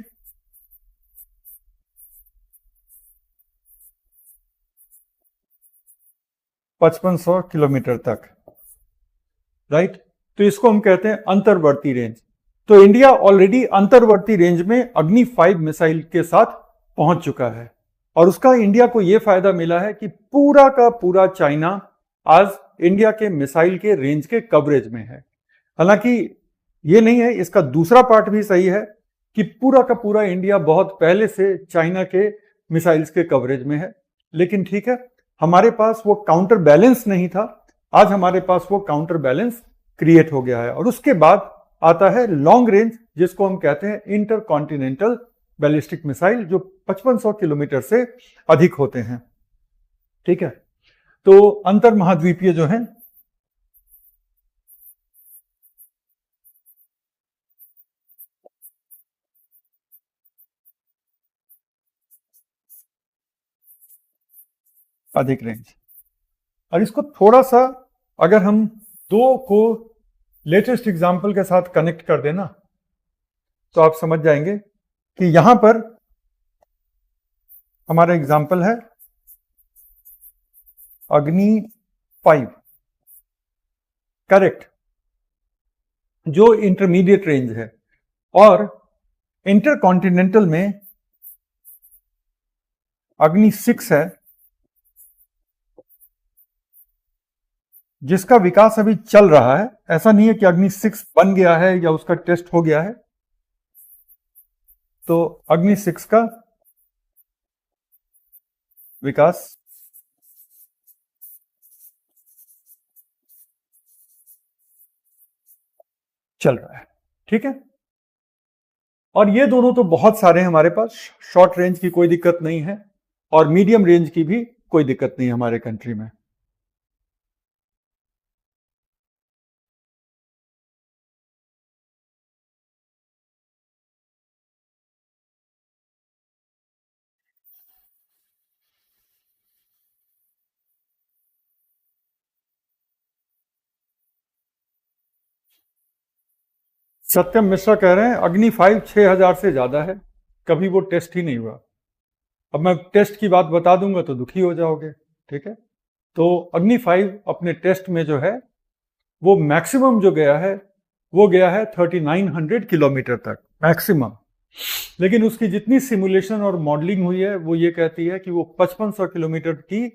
5500 किलोमीटर तक, राइट। तो इसको हम कहते हैं अंतर्वर्ती रेंज। तो इंडिया ऑलरेडी अंतर्वर्ती रेंज में अग्नि 5 मिसाइल के साथ पहुंच चुका है, और उसका इंडिया को यह फायदा मिला है कि पूरा का पूरा चाइना आज इंडिया के मिसाइल के रेंज के कवरेज में है। हालांकि ये नहीं है, इसका दूसरा पार्ट भी सही है कि पूरा का पूरा इंडिया बहुत पहले से चाइना के मिसाइल्स के कवरेज में है। लेकिन ठीक है, हमारे पास वो काउंटर बैलेंस नहीं था, आज हमारे पास वो काउंटर बैलेंस क्रिएट हो गया है। और उसके बाद आता है लॉन्ग रेंज, जिसको हम कहते हैं इंटर कॉन्टिनेंटल बैलिस्टिक मिसाइल, जो 5500 किलोमीटर से अधिक होते हैं, ठीक है। तो अंतर महाद्वीपीय जो है अधिक रेंज। और इसको थोड़ा सा अगर हम दो को लेटेस्ट एग्जाम्पल के साथ कनेक्ट कर देना, तो आप समझ जाएंगे कि यहां पर हमारा एग्जाम्पल है अग्नि 5, करेक्ट, जो इंटरमीडिएट रेंज है। और इंटरकॉन्टिनेंटल में अग्नि 6 है, जिसका विकास अभी चल रहा है। ऐसा नहीं है कि अग्नि 6 बन गया है या उसका टेस्ट हो गया है। तो अग्नि 6 का विकास चल रहा है, ठीक है। और ये दोनों तो बहुत सारे हैं हमारे पास, शॉर्ट रेंज की कोई दिक्कत नहीं है और मीडियम रेंज की भी कोई दिक्कत नहीं है हमारे कंट्री में। सत्यम मिश्रा कह रहे हैं अग्नि 5 6000 से ज्यादा है, कभी वो टेस्ट ही नहीं हुआ। अब मैं टेस्ट की बात बता दूंगा तो दुखी हो जाओगे, ठीक है। तो अग्नि 5 अपने टेस्ट में जो है वो मैक्सिमम जो गया है वो गया है 3900 किलोमीटर तक मैक्सिमम। लेकिन उसकी जितनी सिमुलेशन और मॉडलिंग हुई है वो ये कहती है कि वो 5500 किलोमीटर की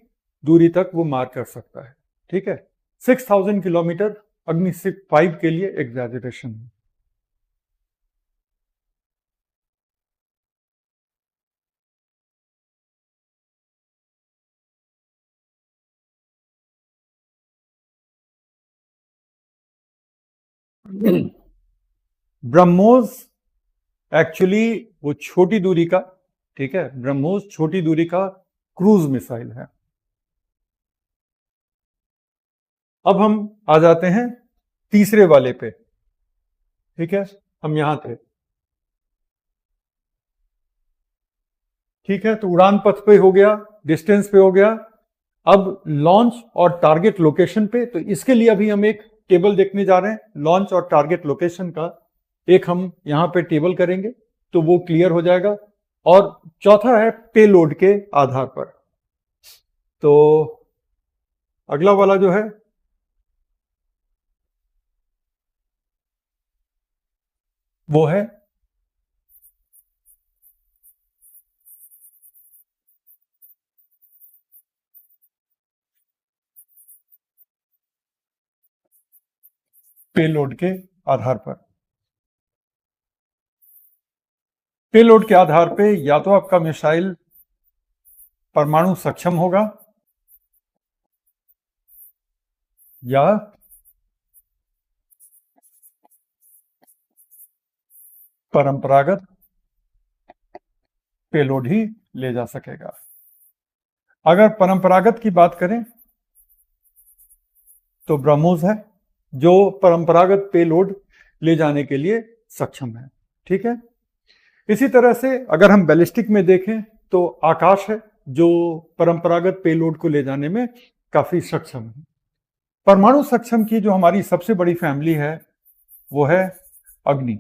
दूरी तक वो मार कर सकता है, ठीक है। 6000 किलोमीटर अग्नि 5 के लिए एग्जैजरेशन है। ब्रह्मोस एक्चुअली वो छोटी दूरी का, ठीक है, ब्रह्मोस छोटी दूरी का क्रूज मिसाइल है। अब हम आ जाते हैं तीसरे वाले पे। ठीक है, हम यहां थे। ठीक है, तो उड़ान पथ पे हो गया, डिस्टेंस पे हो गया। अब लॉन्च और टारगेट लोकेशन पे, तो इसके लिए अभी हम एक टेबल देखने जा रहे हैं। लॉन्च और टारगेट लोकेशन का एक हम यहां पे टेबल करेंगे तो वो क्लियर हो जाएगा। और चौथा है पेलोड के आधार पर। तो अगला वाला जो है वो है पेलोड के आधार पर। पेलोड के आधार पे या तो आपका मिसाइल परमाणु सक्षम होगा या परंपरागत पेलोड ही ले जा सकेगा। अगर परंपरागत की बात करें तो ब्रह्मोस है जो परंपरागत पेलोड ले जाने के लिए सक्षम है। ठीक है, इसी तरह से अगर हम बैलिस्टिक में देखें तो आकाश है जो परंपरागत पेलोड को ले जाने में काफी सक्षम है। परमाणु सक्षम की जो हमारी सबसे बड़ी फैमिली है वो है अग्नि।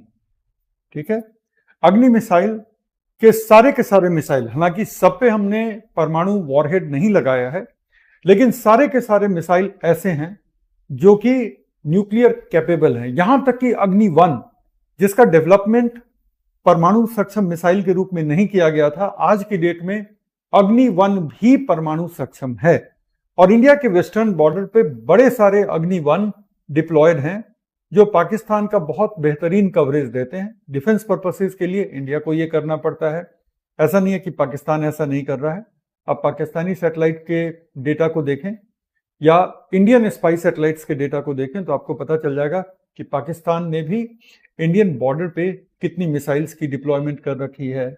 ठीक है, अग्नि मिसाइल के सारे मिसाइल, हालांकि सब पे हमने परमाणु वॉरहेड नहीं लगाया है, लेकिन सारे के सारे मिसाइल ऐसे हैं जो कि न्यूक्लियर कैपेबल हैं। यहां तक कि अग्नि 1 जिसका डेवलपमेंट परमाणु सक्षम मिसाइल के रूप में नहीं किया गया था, आज की डेट में अग्नि 1 भी परमाणु सक्षम है। और इंडिया के वेस्टर्न बॉर्डर पे बड़े सारे अग्नि 1 डिप्लॉयड हैं जो पाकिस्तान का बहुत बेहतरीन कवरेज देते हैं। डिफेंस पर्पसेस के लिए इंडिया को ये करना पड़ता है, ऐसा नहीं है कि पाकिस्तान ऐसा नहीं कर रहा है। अब पाकिस्तानी सैटेलाइट के डेटा को देखें या इंडियन स्पाई सैटेलाइट्स के डेटा को देखें तो आपको पता चल जाएगा कि पाकिस्तान ने भी इंडियन बॉर्डर पे कितनी मिसाइल्स की डिप्लॉयमेंट कर रखी है,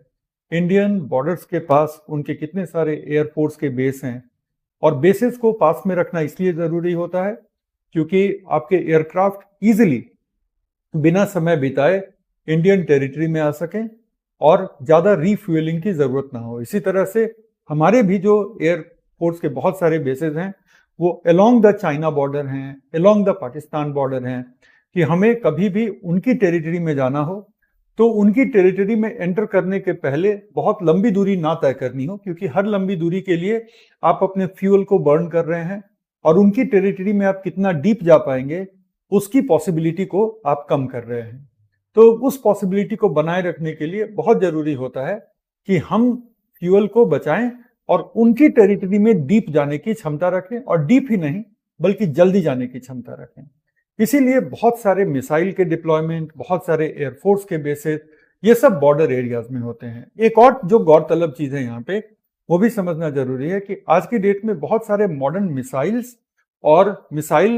इंडियन बॉर्डर्स के पास उनके कितने सारे एयरफोर्स के बेस हैं। और बेसिस को पास में रखना इसलिए जरूरी होता है क्योंकि आपके एयरक्राफ्ट इजीली बिना समय बिताए इंडियन टेरिटरी में आ सकें और ज्यादा रीफ्यूलिंग की जरूरत ना हो। इसी तरह से हमारे भी जो एयरफोर्स के बहुत सारे बेसेस हैं वो अलोंग द चाइना बॉर्डर हैं, अलोंग द पाकिस्तान बॉर्डर हैं, कि हमें कभी भी उनकी टेरिटरी में जाना हो तो उनकी टेरिटरी में एंटर करने के पहले बहुत लंबी दूरी ना तय करनी हो, क्योंकि हर लंबी दूरी के लिए आप अपने फ्यूल को बर्न कर रहे हैं और उनकी टेरिटरी में आप कितना डीप जा पाएंगे उसकी पॉसिबिलिटी को आप कम कर रहे हैं। तो उस पॉसिबिलिटी को बनाए रखने के लिए बहुत जरूरी होता है कि हम फ्यूल को बचाएं और उनकी टेरिटरी में डीप जाने की क्षमता रखें, और डीप ही नहीं बल्कि जल्दी जाने की क्षमता रखें। इसीलिए बहुत सारे मिसाइल के डिप्लॉयमेंट, बहुत सारे एयरफोर्स के बेसेस, ये सब बॉर्डर एरियाज में होते हैं। एक और जो गौरतलब चीज है यहाँ पे वो भी समझना जरूरी है कि आज की डेट में बहुत सारे मॉडर्न मिसाइल्स और मिसाइल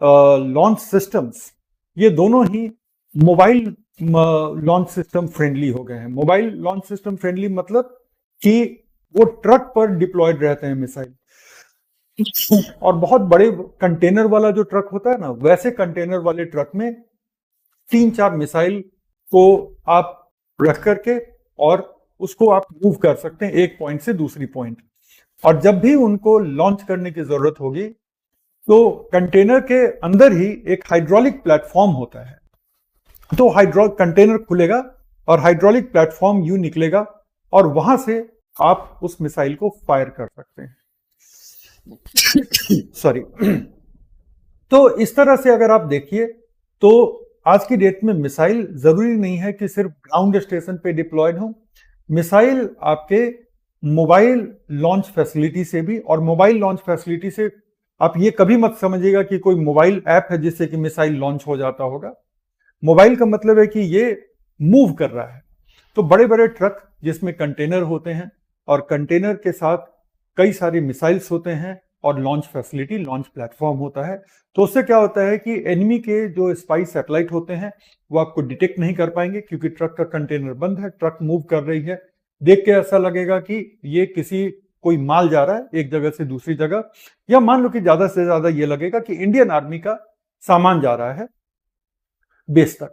लॉन्च सिस्टम्स ये दोनों ही मोबाइल लॉन्च सिस्टम फ्रेंडली हो गए हैं। मोबाइल लॉन्च सिस्टम फ्रेंडली मतलब कि वो ट्रक पर डिप्लॉयड रहते हैं मिसाइल, और बहुत बड़े कंटेनर वाला जो ट्रक होता है ना, वैसे कंटेनर वाले ट्रक में 3-4 मिसाइल को आप रख करके और उसको आप मूव कर सकते हैं एक पॉइंट से दूसरी पॉइंट। और जब भी उनको लॉन्च करने की जरूरत होगी तो कंटेनर के अंदर ही एक हाइड्रोलिक प्लेटफॉर्म होता है, तो कंटेनर खुलेगा और हाइड्रोलिक प्लेटफॉर्म यूं निकलेगा और वहां से आप उस मिसाइल को फायर कर सकते हैं। सॉरी। तो इस तरह से अगर आप देखिए तो आज की डेट में मिसाइल जरूरी नहीं है कि सिर्फ ग्राउंड स्टेशन पे डिप्लॉयड हो। मिसाइल आपके मोबाइल लॉन्च फैसिलिटी से भी, और मोबाइल लॉन्च फैसिलिटी से आप ये कभी मत समझिएगा कि कोई मोबाइल ऐप है जिससे कि मिसाइल लॉन्च हो जाता होगा। मोबाइल का मतलब है कि ये मूव कर रहा है। तो बड़े बड़े ट्रक जिसमें कंटेनर होते हैं और कंटेनर के साथ कई सारे मिसाइल्स होते हैं और लॉन्च फैसिलिटी, लॉन्च प्लेटफॉर्म होता है। तो उससे क्या होता है कि एनिमी के जो स्पाई सैटेलाइट होते हैं वो आपको डिटेक्ट नहीं कर पाएंगे, क्योंकि ट्रक का कंटेनर बंद है, ट्रक मूव कर रही है। देख के ऐसा लगेगा कि ये किसी कोई माल जा रहा है एक जगह से दूसरी जगह, या मान लो कि ज्यादा से ज्यादा ये लगेगा कि इंडियन आर्मी का सामान जा रहा है बेस तक,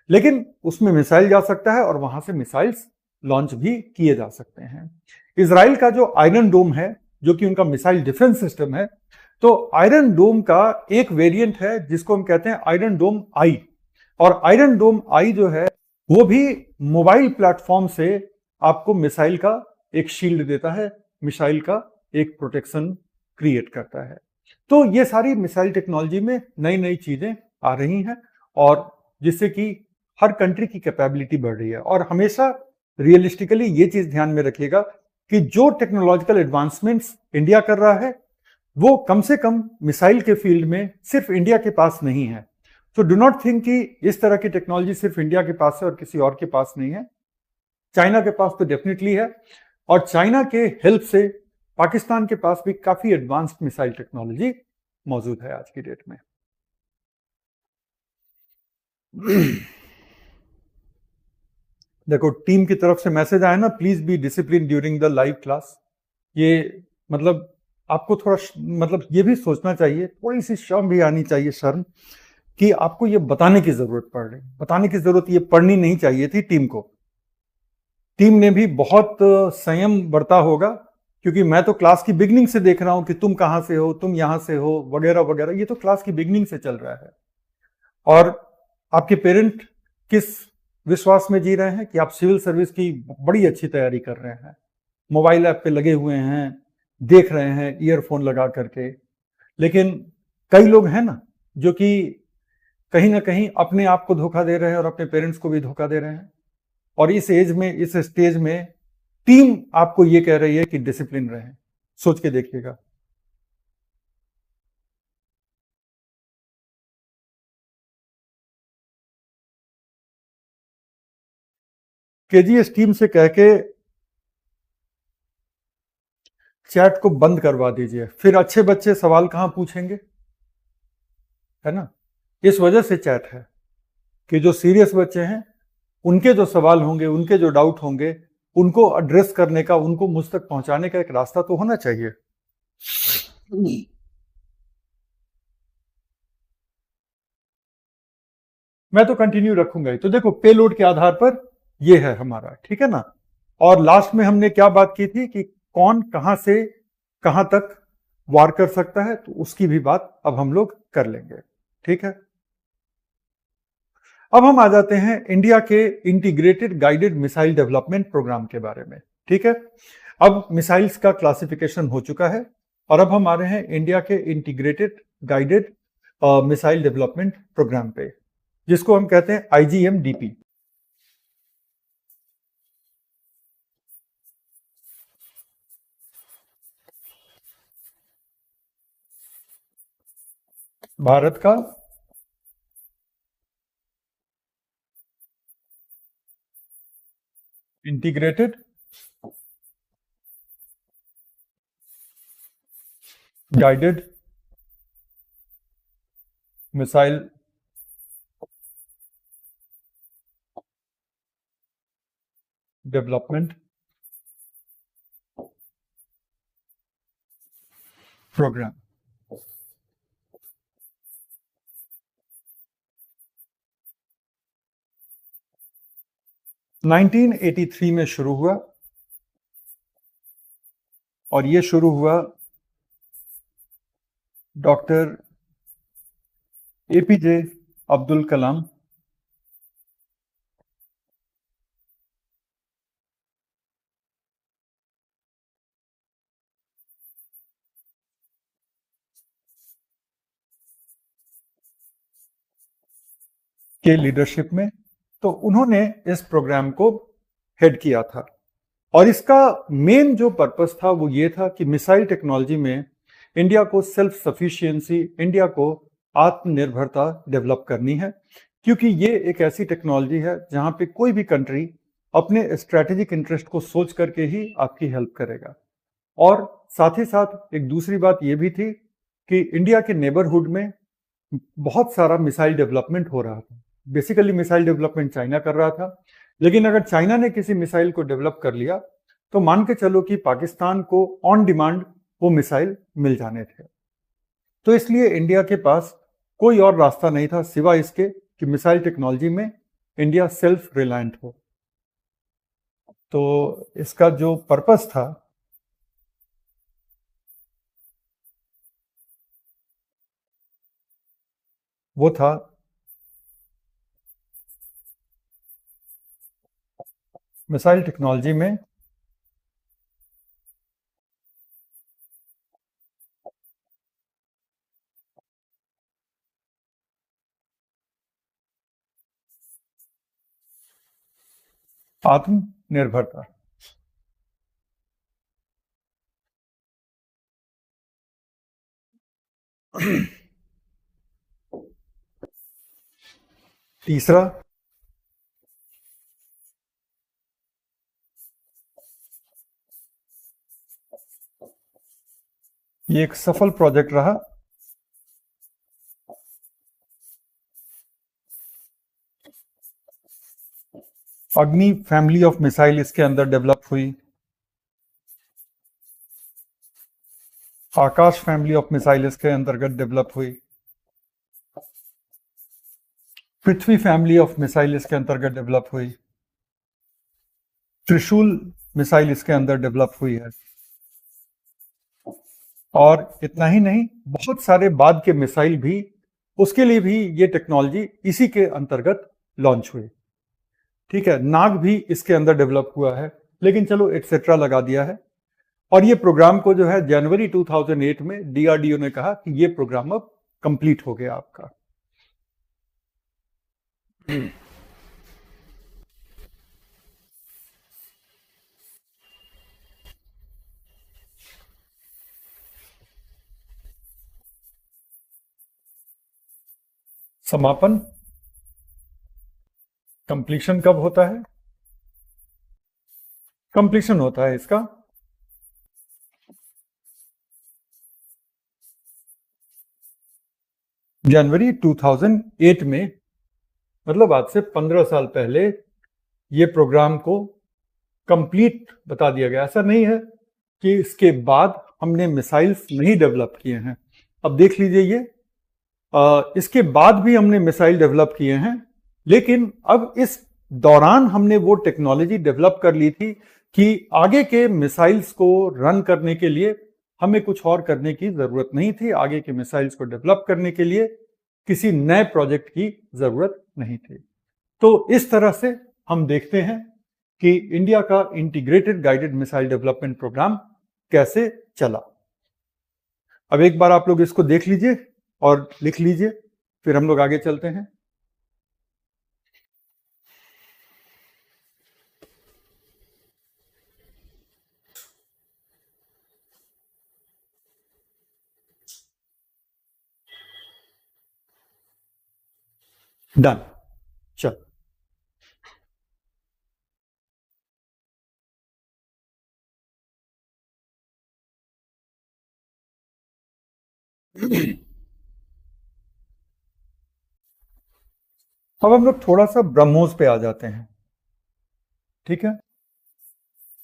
लेकिन उसमें मिसाइल जा सकता है और वहां से मिसाइल्स लॉन्च भी किए जा सकते हैं। इसराइल का जो आयरन डोम है, जो कि उनका मिसाइल डिफेंस सिस्टम है, तो आयरन डोम का एक वेरिएंट है जिसको हम कहते हैं आयरन डोम आई। और आयरन डोम आई जो है वो भी मोबाइल प्लेटफॉर्म से आपको मिसाइल का एक शील्ड देता है, मिसाइल का एक प्रोटेक्शन क्रिएट करता है। तो ये सारी मिसाइल टेक्नोलॉजी में नई नई चीजें आ रही हैं, और जिससे कि हर कंट्री की कैपेबिलिटी बढ़ रही है। और हमेशा रियलिस्टिकली ये चीज ध्यान में रखिएगा कि जो टेक्नोलॉजिकल एडवांसमेंट्स इंडिया कर रहा है वो कम से कम मिसाइल के फील्ड में सिर्फ इंडिया के पास नहीं है। तो डू नॉट थिंक कि इस तरह की टेक्नोलॉजी सिर्फ इंडिया के पास है और किसी और के पास नहीं है। चाइना के पास तो डेफिनेटली है, और चाइना के हेल्प से पाकिस्तान के पास भी काफी एडवांस्ड मिसाइल टेक्नोलॉजी मौजूद है आज की डेट में। देखो टीम की तरफ से मैसेज आया ना, please be discipline during the live class. ये मतलब आपको थोड़ा मतलब ये भी सोचना चाहिए, थोड़ी सी शर्म भी आनी चाहिए, शर्म, कि आपको ये बताने की जरूरत पड़ रही, बताने की जरूरत ये पड़नी नहीं चाहिए थी टीम को। टीम ने भी बहुत संयम बरता होगा, क्योंकि मैं तो क्लास की बिगनिंग से देख रहा हूं कि तुम कहां से हो, तुम यहां से हो, वगैरह वगैरह, ये तो क्लास की बिगनिंग से चल रहा है। और आपके पेरेंट किस विश्वास में जी रहे हैं कि आप सिविल सर्विस की बड़ी अच्छी तैयारी कर रहे हैं, मोबाइल ऐप पे लगे हुए हैं, देख रहे हैं ईयरफोन लगा करके। लेकिन कई लोग हैं ना जो कि कहीं ना कहीं अपने आप को धोखा दे रहे हैं और अपने पेरेंट्स को भी धोखा दे रहे हैं। और इस एज में, इस स्टेज में टीम आपको ये कह रही है कि डिसिप्लिन रहें। सोच के देखिएगा। केजीएस टीम से कह के चैट को बंद करवा दीजिए, फिर अच्छे बच्चे सवाल कहां पूछेंगे, है ना। इस वजह से चैट है कि जो सीरियस बच्चे हैं उनके जो सवाल होंगे, उनके जो डाउट होंगे, उनको एड्रेस करने का, उनको मुझ तक पहुंचाने का एक रास्ता तो होना चाहिए। मैं तो कंटिन्यू रखूंगा ही। तो देखो पेलोड के आधार पर ये है हमारा, ठीक है ना। और लास्ट में हमने क्या बात की थी कि कौन कहां से कहां तक वार कर सकता है, तो उसकी भी बात अब हम लोग कर लेंगे, ठीक है। अब हम आ जाते हैं इंडिया के integrated guided missile development programme के बारे में, ठीक है। अब मिसाइल्स का क्लासिफिकेशन हो चुका है, और अब हम आ रहे हैं इंडिया के integrated guided missile development programme पे, जिसको हम कहते हैं IGMDP। भारत का integrated guided missile development programme. 1983 में शुरू हुआ, और ये शुरू हुआ डॉक्टर APJ अब्दुल कलाम के लीडरशिप में। तो उन्होंने इस प्रोग्राम को हेड किया था, और इसका मेन जो पर्पस था वो ये था कि मिसाइल टेक्नोलॉजी में इंडिया को सेल्फ सफिशिएंसी, इंडिया को आत्मनिर्भरता डेवलप करनी है, क्योंकि ये एक ऐसी टेक्नोलॉजी है जहां पे कोई भी कंट्री अपने स्ट्रेटेजिक इंटरेस्ट को सोच करके ही आपकी हेल्प करेगा। और साथ ही साथ एक दूसरी बात ये भी थी कि इंडिया के नेबरहुड में बहुत सारा मिसाइल डेवलपमेंट हो रहा था। बेसिकली मिसाइल डेवलपमेंट चाइना कर रहा था, लेकिन अगर चाइना ने किसी मिसाइल को डेवलप कर लिया तो मान के चलो कि पाकिस्तान को ऑन डिमांड वो मिसाइल मिल जाने थे। तो इसलिए इंडिया के पास कोई और रास्ता नहीं था सिवाय इसके कि मिसाइल टेक्नोलॉजी में इंडिया सेल्फ रिलायंट हो। तो इसका जो पर्पस था वो था मिसाइल टेक्नोलॉजी में आत्मनिर्भरता। तीसरा, ये एक सफल प्रोजेक्ट रहा। अग्नि फैमिली ऑफ मिसाइल इसके अंदर डेवलप हुई, आकाश फैमिली ऑफ मिसाइल इसके अंतर्गत डेवलप हुई, पृथ्वी फैमिली ऑफ मिसाइल इसके अंतर्गत डेवलप हुई, त्रिशूल मिसाइल इसके अंदर डेवलप हुई है। और इतना ही नहीं, बहुत सारे बाद के मिसाइल भी, उसके लिए भी ये टेक्नोलॉजी इसी के अंतर्गत लॉन्च हुई। ठीक है, नाग भी इसके अंदर डेवलप हुआ है, लेकिन चलो एटसेट्रा लगा दिया है। और ये प्रोग्राम को जो है जनवरी 2008 में डीआरडीओ ने कहा कि ये प्रोग्राम अब कंप्लीट हो गया आपका। समापन, कंप्लीशन कब होता है? कंप्लीशन होता है इसका जनवरी 2008 में, मतलब आज से 15 साल पहले ये प्रोग्राम को कंप्लीट बता दिया गया। ऐसा नहीं है कि इसके बाद हमने मिसाइल्स नहीं डेवलप किए हैं। अब देख लीजिए, ये इसके बाद भी हमने मिसाइल डेवलप किए हैं, लेकिन अब इस दौरान हमने वो टेक्नोलॉजी डेवलप कर ली थी कि आगे के मिसाइल्स को रन करने के लिए हमें कुछ और करने की जरूरत नहीं थी। आगे के मिसाइल्स को डेवलप करने के लिए किसी नए प्रोजेक्ट की जरूरत नहीं थी। तो इस तरह से हम देखते हैं कि इंडिया का integrated guided missile development programme कैसे चला। अब एक बार आप लोग इसको देख लीजिए और लिख लीजिए, फिर हम लोग आगे चलते हैं। डन, चल। अब हम लोग थोड़ा सा ब्रह्मोस पे आ जाते हैं। ठीक है,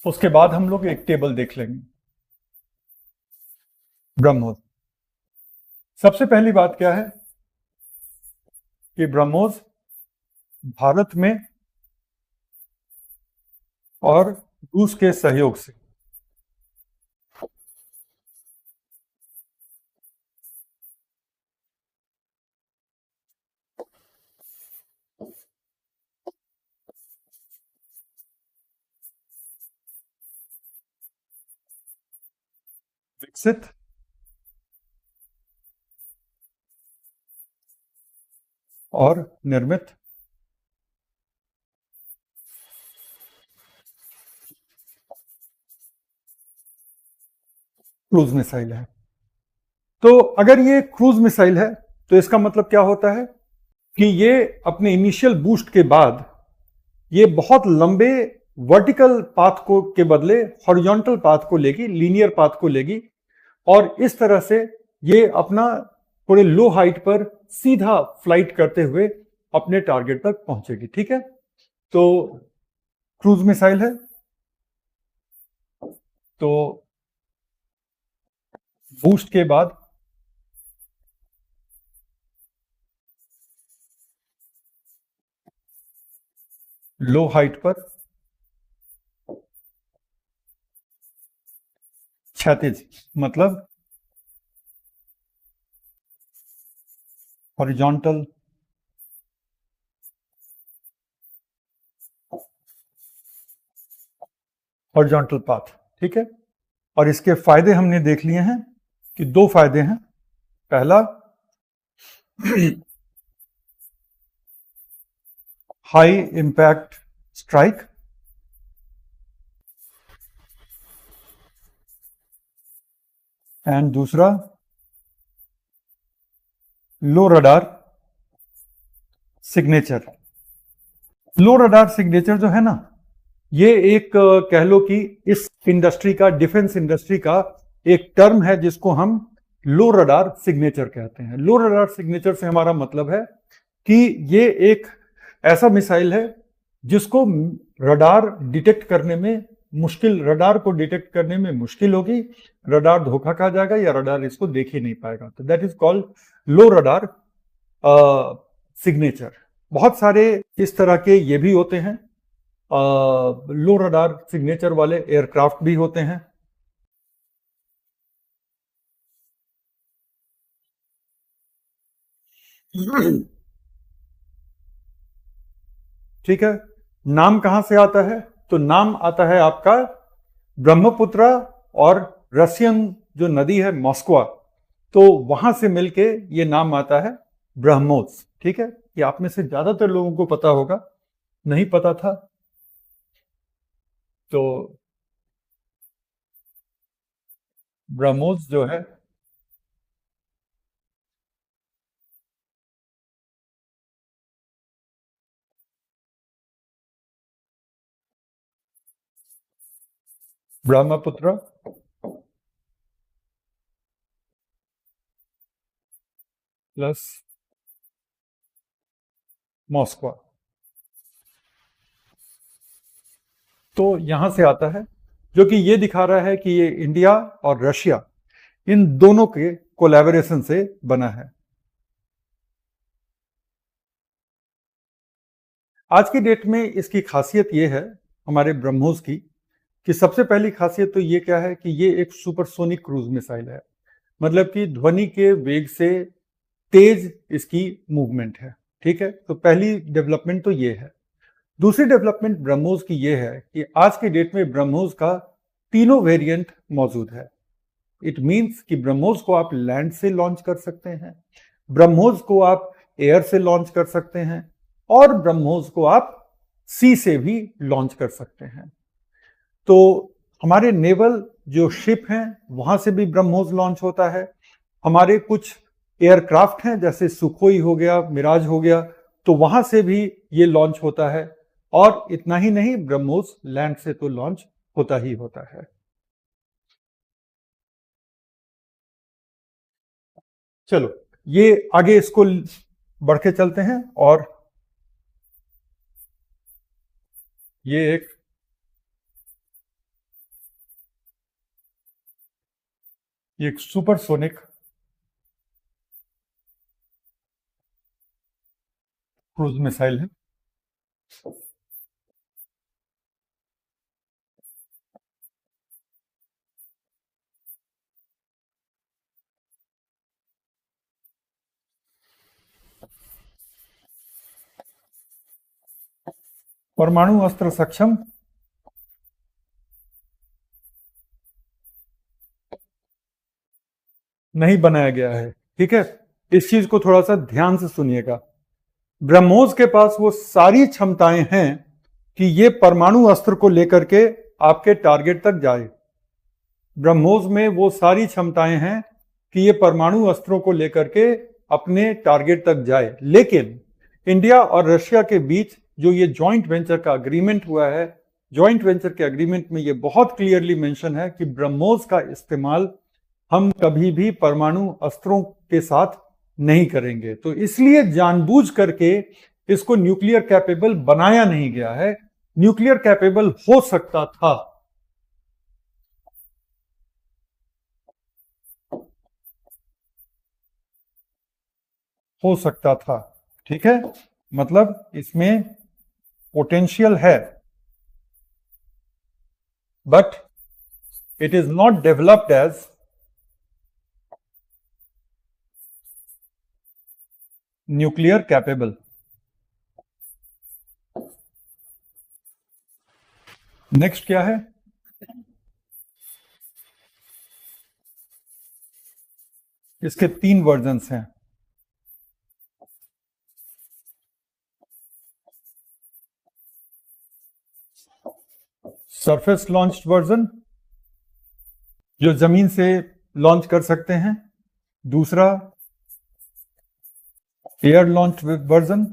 उसके बाद हम लोग एक टेबल देख लेंगे। ब्रह्मोस, सबसे पहली बात क्या है कि ब्रह्मोस भारत में और रूस के सहयोग से विकसित और निर्मित क्रूज मिसाइल है। तो अगर ये क्रूज मिसाइल है तो इसका मतलब क्या होता है कि ये अपने इनिशियल बूस्ट के बाद ये बहुत लंबे वर्टिकल पाथ को के बदले हॉरिजॉन्टल पाथ को लेगी, लीनियर पाथ को लेगी, और इस तरह से ये अपना थोड़े लो हाइट पर सीधा फ्लाइट करते हुए अपने टारगेट तक पहुंचेगी। ठीक है, तो क्रूज मिसाइल है। तो बूस्ट के बाद लो हाइट पर क्षैतिज, मतलब हॉरिजॉन्टल हॉरिजॉन्टल पाथ। ठीक है, और इसके फायदे हमने देख लिए हैं कि दो फायदे हैं। पहला, हाई इंपैक्ट स्ट्राइक, एंड दूसरा लो रडार सिग्नेचर। लो रडार सिग्नेचर जो है ना, ये एक कह लो कि इस इंडस्ट्री का, डिफेंस इंडस्ट्री का एक टर्म है जिसको हम लो रडार सिग्नेचर कहते हैं। लो रडार सिग्नेचर से हमारा मतलब है कि ये एक ऐसा मिसाइल है जिसको रडार डिटेक्ट करने में मुश्किल, रडार को डिटेक्ट करने में मुश्किल होगी, रडार धोखा खा जाएगा या रडार इसको देख ही नहीं पाएगा। तो that is called low radar signature. बहुत सारे इस तरह के ये भी होते हैं, लो रडार सिग्नेचर वाले एयरक्राफ्ट भी होते हैं। ठीक है, नाम कहां से आता है? तो नाम आता है आपका ब्रह्मपुत्र और रशियन जो नदी है मॉस्को, तो वहां से मिलके ये नाम आता है ब्रह्मोस। ठीक है, ये आप में से ज्यादातर लोगों को पता होगा, नहीं पता था तो ब्रह्मोस जो है ब्रह्मपुत्र प्लस मॉस्को, तो यहां से आता है, जो कि ये दिखा रहा है कि ये इंडिया और रशिया इन दोनों के कोलैबोरेशन से बना है। आज की डेट में इसकी खासियत ये है हमारे ब्रह्मोस की, कि सबसे पहली खासियत तो ये क्या है कि ये एक सुपरसोनिक क्रूज मिसाइल है, मतलब कि ध्वनि के वेग से तेज इसकी मूवमेंट है। ठीक है, तो पहली डेवलपमेंट तो ये है। दूसरी डेवलपमेंट ब्रह्मोस की ये है कि आज के डेट में ब्रह्मोस का तीनों वेरिएंट मौजूद है। इट मींस कि ब्रह्मोस को आप लैंड से लॉन्च कर सकते हैं, ब्रह्मोस को आप एयर से लॉन्च कर सकते हैं, और ब्रह्मोस को आप सी से भी लॉन्च कर सकते हैं। तो हमारे नेवल जो शिप हैं वहां से भी ब्रह्मोस लॉन्च होता है, हमारे कुछ एयरक्राफ्ट हैं जैसे सुखोई हो गया, मिराज हो गया, तो वहां से भी ये लॉन्च होता है। और इतना ही नहीं, ब्रह्मोस लैंड से तो लॉन्च होता ही होता है। चलो ये आगे इसको बढ़ के चलते हैं, और ये एक सुपरसोनिक क्रूज मिसाइल है। परमाणु अस्त्र सक्षम नहीं बनाया गया है। ठीक है, इस चीज को थोड़ा सा ध्यान से सुनिएगा। ब्रह्मोस के पास वो सारी क्षमताएं हैं कि ये परमाणु अस्त्र को लेकर के आपके टारगेट तक जाए। ब्रह्मोस में वो सारी क्षमताएं हैं कि ये परमाणु अस्त्रों को लेकर के अपने टारगेट तक जाए। लेकिन इंडिया और रशिया के बीच जो ये जॉइंट वेंचर का अग्रीमेंट हुआ है, जॉइंट वेंचर के अग्रीमेंट में ये बहुत क्लियरली मेंशन है कि ब्रह्मोस का इस्तेमाल हम कभी भी परमाणु अस्त्रों के साथ नहीं करेंगे। तो इसलिए जानबूझ करके इसको न्यूक्लियर कैपेबल बनाया नहीं गया है। न्यूक्लियर कैपेबल हो सकता था, हो सकता था। ठीक है, मतलब इसमें पोटेंशियल है, but it is not developed as nuclear capable. Next क्या है? इसके 3 वर्जन्स हैं। सरफेस लॉन्च्ड वर्जन, जो जमीन से लॉन्च कर सकते हैं। दूसरा एयर लॉन्च वर्जन,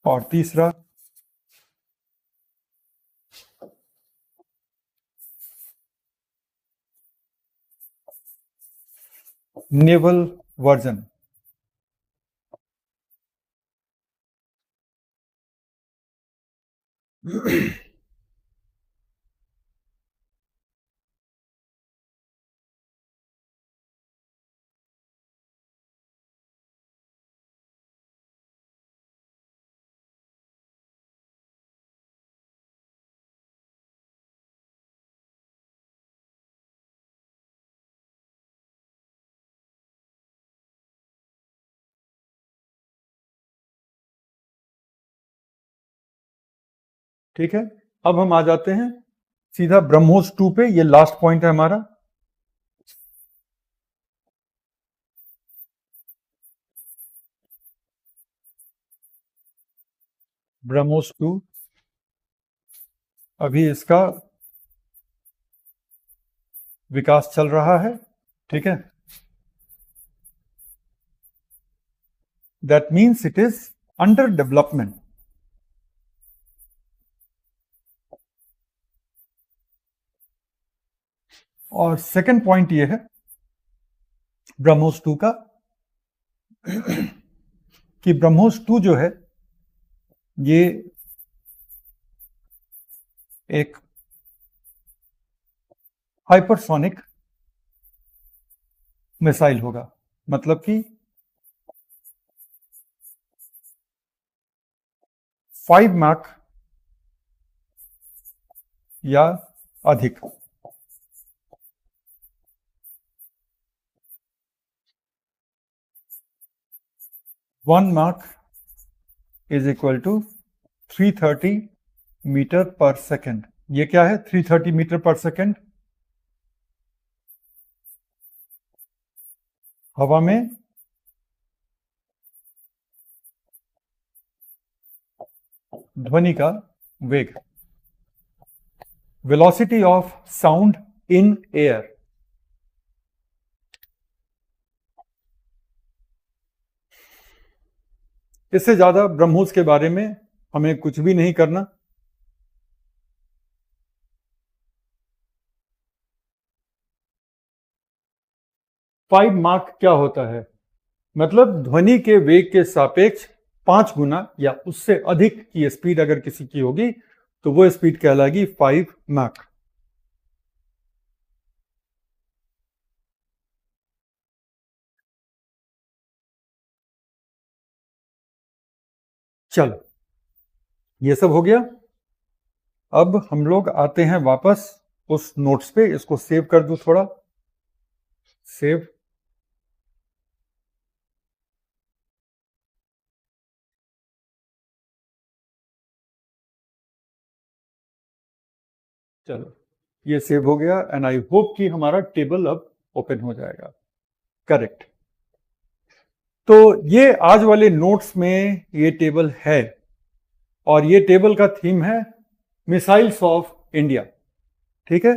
और तीसरा नेवल वर्जन। ठीक है, अब हम आ जाते हैं सीधा ब्रह्मोस 2 पे। ये लास्ट पॉइंट है हमारा। ब्रह्मोस 2 अभी इसका विकास चल रहा है। ठीक है, that means it is under development. और सेकंड पॉइंट ये है ब्रह्मोस 2 का कि ब्रह्मोस 2 जो है ये एक हाइपरसोनिक मिसाइल होगा, मतलब कि 5 माक या अधिक। One mach is equal to 330 meter पर सेकेंड। ये क्या है 330 मीटर पर सेकेंड? हवा में ध्वनि का वेग, velocity of sound in air. इससे ज्यादा ब्रह्मोस के बारे में हमें कुछ भी नहीं करना। फाइव माक क्या होता है? मतलब ध्वनि के वेग के सापेक्ष 5 गुना या उससे अधिक की स्पीड अगर किसी की होगी तो वो स्पीड कहलाएगी 5 माक। चलो, ये सब हो गया। अब हम लोग आते हैं वापस उस नोट्स पे। इसको सेव कर दूं थोड़ा। सेव। चलो, ये सेव हो गया एंड आई होप कि हमारा टेबल अब ओपन हो जाएगा। करेक्ट। तो ये आज वाले नोट्स में ये टेबल है और ये टेबल का थीम है मिसाइल्स ऑफ इंडिया। ठीक है,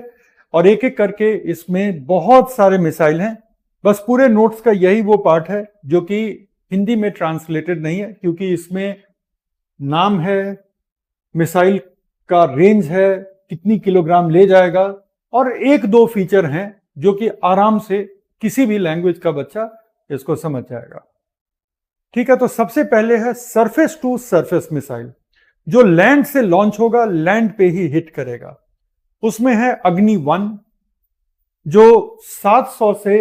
और एक एक करके इसमें बहुत सारे मिसाइल हैं। बस पूरे नोट्स का यही वो पार्ट है जो कि हिंदी में ट्रांसलेटेड नहीं है, क्योंकि इसमें नाम है, मिसाइल का रेंज है, कितनी किलोग्राम ले जाएगा, और एक दो फीचर हैं जो कि आराम से किसी भी लैंग्वेज का बच्चा इसको समझ जाएगा। ठीक है, तो सबसे पहले है सरफेस टू सरफेस मिसाइल, जो लैंड से लॉन्च होगा, लैंड पे ही हिट करेगा। उसमें है अग्नि 1, जो 700 से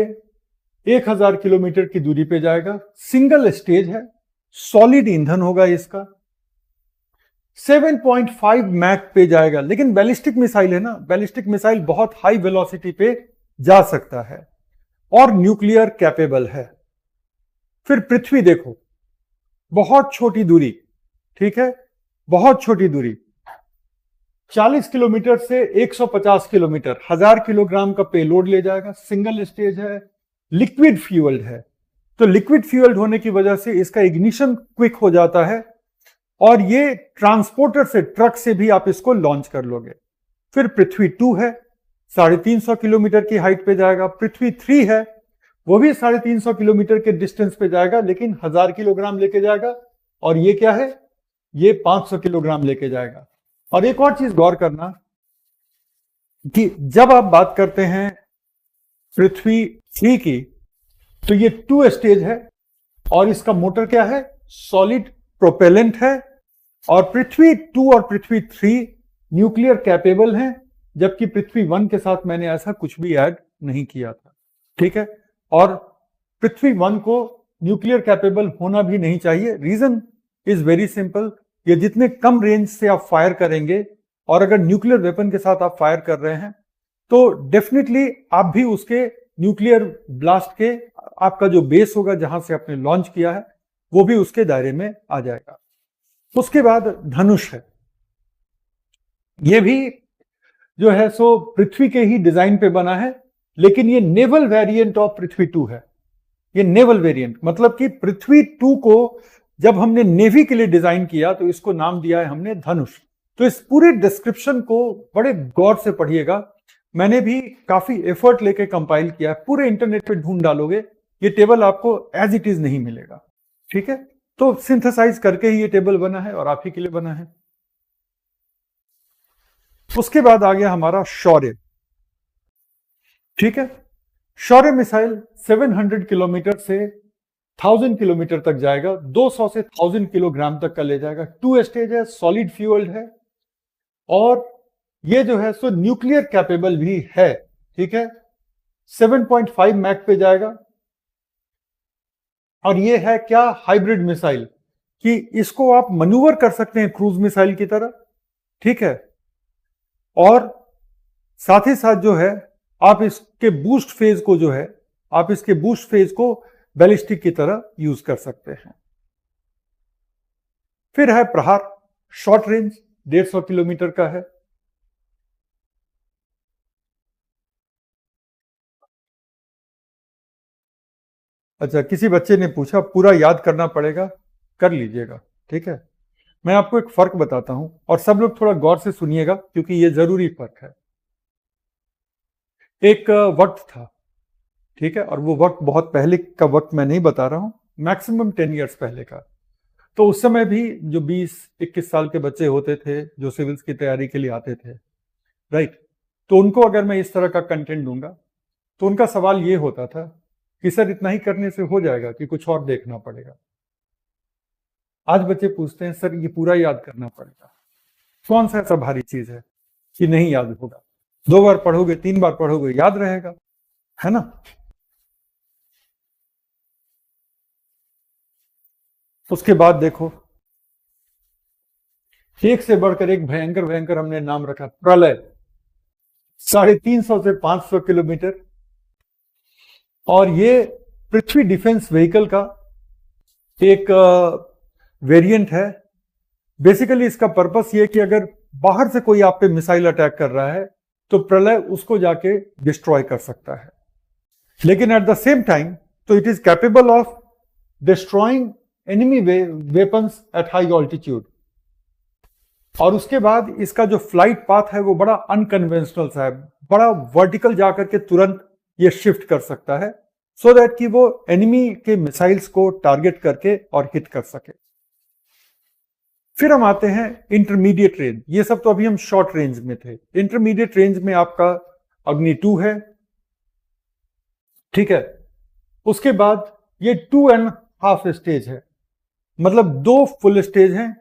1000 किलोमीटर की दूरी पे जाएगा, सिंगल स्टेज है, सॉलिड ईंधन होगा इसका, 7.5 मैक पे जाएगा। लेकिन बैलिस्टिक मिसाइल है ना, बैलिस्टिक मिसाइल बहुत हाई वेलोसिटी पे जा सकता है और न्यूक्लियर कैपेबल है। फिर पृथ्वी देखो, बहुत छोटी दूरी, ठीक है, बहुत छोटी दूरी, 40 किलोमीटर से 150 किलोमीटर, 1000 किलोग्राम का पेलोड ले जाएगा, सिंगल स्टेज है, लिक्विड फ्यूल्ड है। तो लिक्विड फ्यूल्ड होने की वजह से इसका इग्निशन क्विक हो जाता है और ये ट्रांसपोर्टर से, ट्रक से भी आप इसको लॉन्च कर लोगे। फिर पृथ्वी 2 है, 350 किलोमीटर की हाइट पे जाएगा। पृथ्वी 3 है, वो भी 350 किलोमीटर के डिस्टेंस पे जाएगा, लेकिन 1000 किलोग्राम लेके जाएगा। और ये क्या है, ये 500 किलोग्राम लेके जाएगा। और एक और चीज गौर करना कि जब आप बात करते हैं पृथ्वी 3 की, तो ये 2 स्टेज है और इसका मोटर क्या है, सॉलिड प्रोपेलेंट है। और पृथ्वी 2 और पृथ्वी 3 न्यूक्लियर कैपेबल हैं, जबकि पृथ्वी 1 के साथ मैंने ऐसा कुछ भी ऐड नहीं किया था, ठीक है। और पृथ्वी 1 को न्यूक्लियर कैपेबल होना भी नहीं चाहिए। रीजन इज वेरी सिंपल, ये जितने कम रेंज से आप फायर करेंगे, और अगर न्यूक्लियर वेपन के साथ आप फायर कर रहे हैं, तो डेफिनेटली आप भी उसके न्यूक्लियर ब्लास्ट के, आपका जो बेस होगा जहां से आपने लॉन्च किया है, वो भी उसके दायरे में आ जाएगा। उसके बाद धनुष है, ये भी जो है सो पृथ्वी के ही डिजाइन पे बना है, लेकिन ये नेवल वेरिएंट ऑफ पृथ्वी 2 है। ये नेवल वेरिएंट मतलब कि पृथ्वी 2 को जब हमने नेवी के लिए डिजाइन किया तो इसको नाम दिया है हमने धनुष। तो इस पूरे डिस्क्रिप्शन को बड़े गौर से पढ़िएगा, मैंने भी काफी एफर्ट लेके कंपाइल किया है। पूरे इंटरनेट पे ढूंढ डालोगे, ये टेबल आपको एज इट इज नहीं मिलेगा, ठीक है। तो सिंथेसाइज करके ही ये टेबल बना है और आप ही के लिए बना है। उसके बाद आ गया हमारा शौर्य, ठीक है। शौर्य मिसाइल 700 किलोमीटर से 1000 किलोमीटर तक जाएगा, 200 से 1000 किलोग्राम तक का ले जाएगा। 2 स्टेज है, सॉलिड फ्यूल्ड है, और ये जो है सो न्यूक्लियर कैपेबल भी है, ठीक है। 7.5 मैक पे जाएगा। और ये है क्या, हाइब्रिड मिसाइल, कि इसको आप मनूवर कर सकते हैं क्रूज मिसाइल की तरह, ठीक है। और साथ ही साथ जो है आप इसके बूस्ट फेज को, जो है आप इसके बूस्ट फेज को बैलिस्टिक की तरह यूज कर सकते हैं। फिर है प्रहार, शॉर्ट रेंज 150 किलोमीटर का है। अच्छा, किसी बच्चे ने पूछा पूरा याद करना पड़ेगा, कर लीजिएगा, ठीक है। मैं आपको एक फर्क बताता हूं, और सब लोग थोड़ा गौर से सुनिएगा क्योंकि ये जरूरी फर्क है। एक वक्त था, ठीक है, और वो वक्त बहुत पहले का वक्त मैं नहीं बता रहा हूं, मैक्सिमम 10 इयर्स पहले का। तो उस समय भी जो 20-21 साल के बच्चे होते थे जो सिविल्स की तैयारी के लिए आते थे, राइट, तो उनको अगर मैं इस तरह का कंटेंट दूंगा तो उनका सवाल ये होता था कि सर इतना ही करने से हो जाएगा कि कुछ और देखना पड़ेगा। आज बच्चे पूछते हैं सर ये पूरा याद करना पड़ेगा। कौन सा ऐसा भारी चीज है कि नहीं याद होगा? 2 बार पढ़ोगे, 3 बार पढ़ोगे, याद रहेगा, है ना। उसके बाद देखो, एक से बढ़कर एक भयंकर भयंकर हमने नाम रखा, प्रलय, 350 से 500 किलोमीटर। और ये पृथ्वी डिफेंस व्हीकल का एक वेरिएंट है। बेसिकली इसका पर्पस ये कि अगर बाहर से कोई आप पे मिसाइल अटैक कर रहा है तो प्रलय उसको जाके डिस्ट्रॉय कर सकता है, लेकिन एट द सेम टाइम तो it is capable of destroying enemy weapons at high altitude. और उसके बाद इसका जो फ्लाइट पाथ है वो बड़ा अनकन्वेंशनल सा है, बड़ा वर्टिकल जाकर के तुरंत ये शिफ्ट कर सकता है, सो दैट कि वो एनिमी के मिसाइल्स को टारगेट करके और हिट कर सके। फिर हम आते हैं इंटरमीडिएट रेंज। ये सब तो अभी हम शॉर्ट रेंज में थे। इंटरमीडिएट रेंज में आपका अग्नि 2 है, ठीक है। उसके बाद ये 2.5 स्टेज है, मतलब 2 फुल स्टेज हैं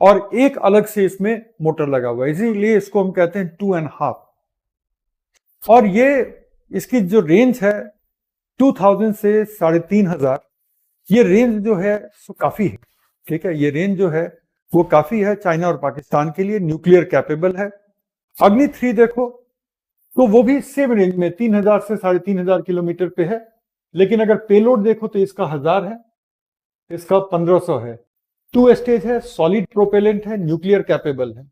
और एक अलग से इसमें मोटर लगा हुआ है, इसीलिए इसको हम कहते हैं 2.5। और ये इसकी जो रेंज है 2000 से 3500, ये रेंज जो है सो काफी है। ठीक है, ये रेंज जो है वो काफी है चाइना और पाकिस्तान के लिए, न्यूक्लियर कैपेबल है। अग्नि 3 देखो तो वो भी सेम रेंज में 3000 से 3500 किलोमीटर पे है, लेकिन अगर पेलोड देखो तो इसका 1000 है, इसका 1500 है। 2 स्टेज है, सॉलिड प्रोपेलेंट है, न्यूक्लियर कैपेबल है।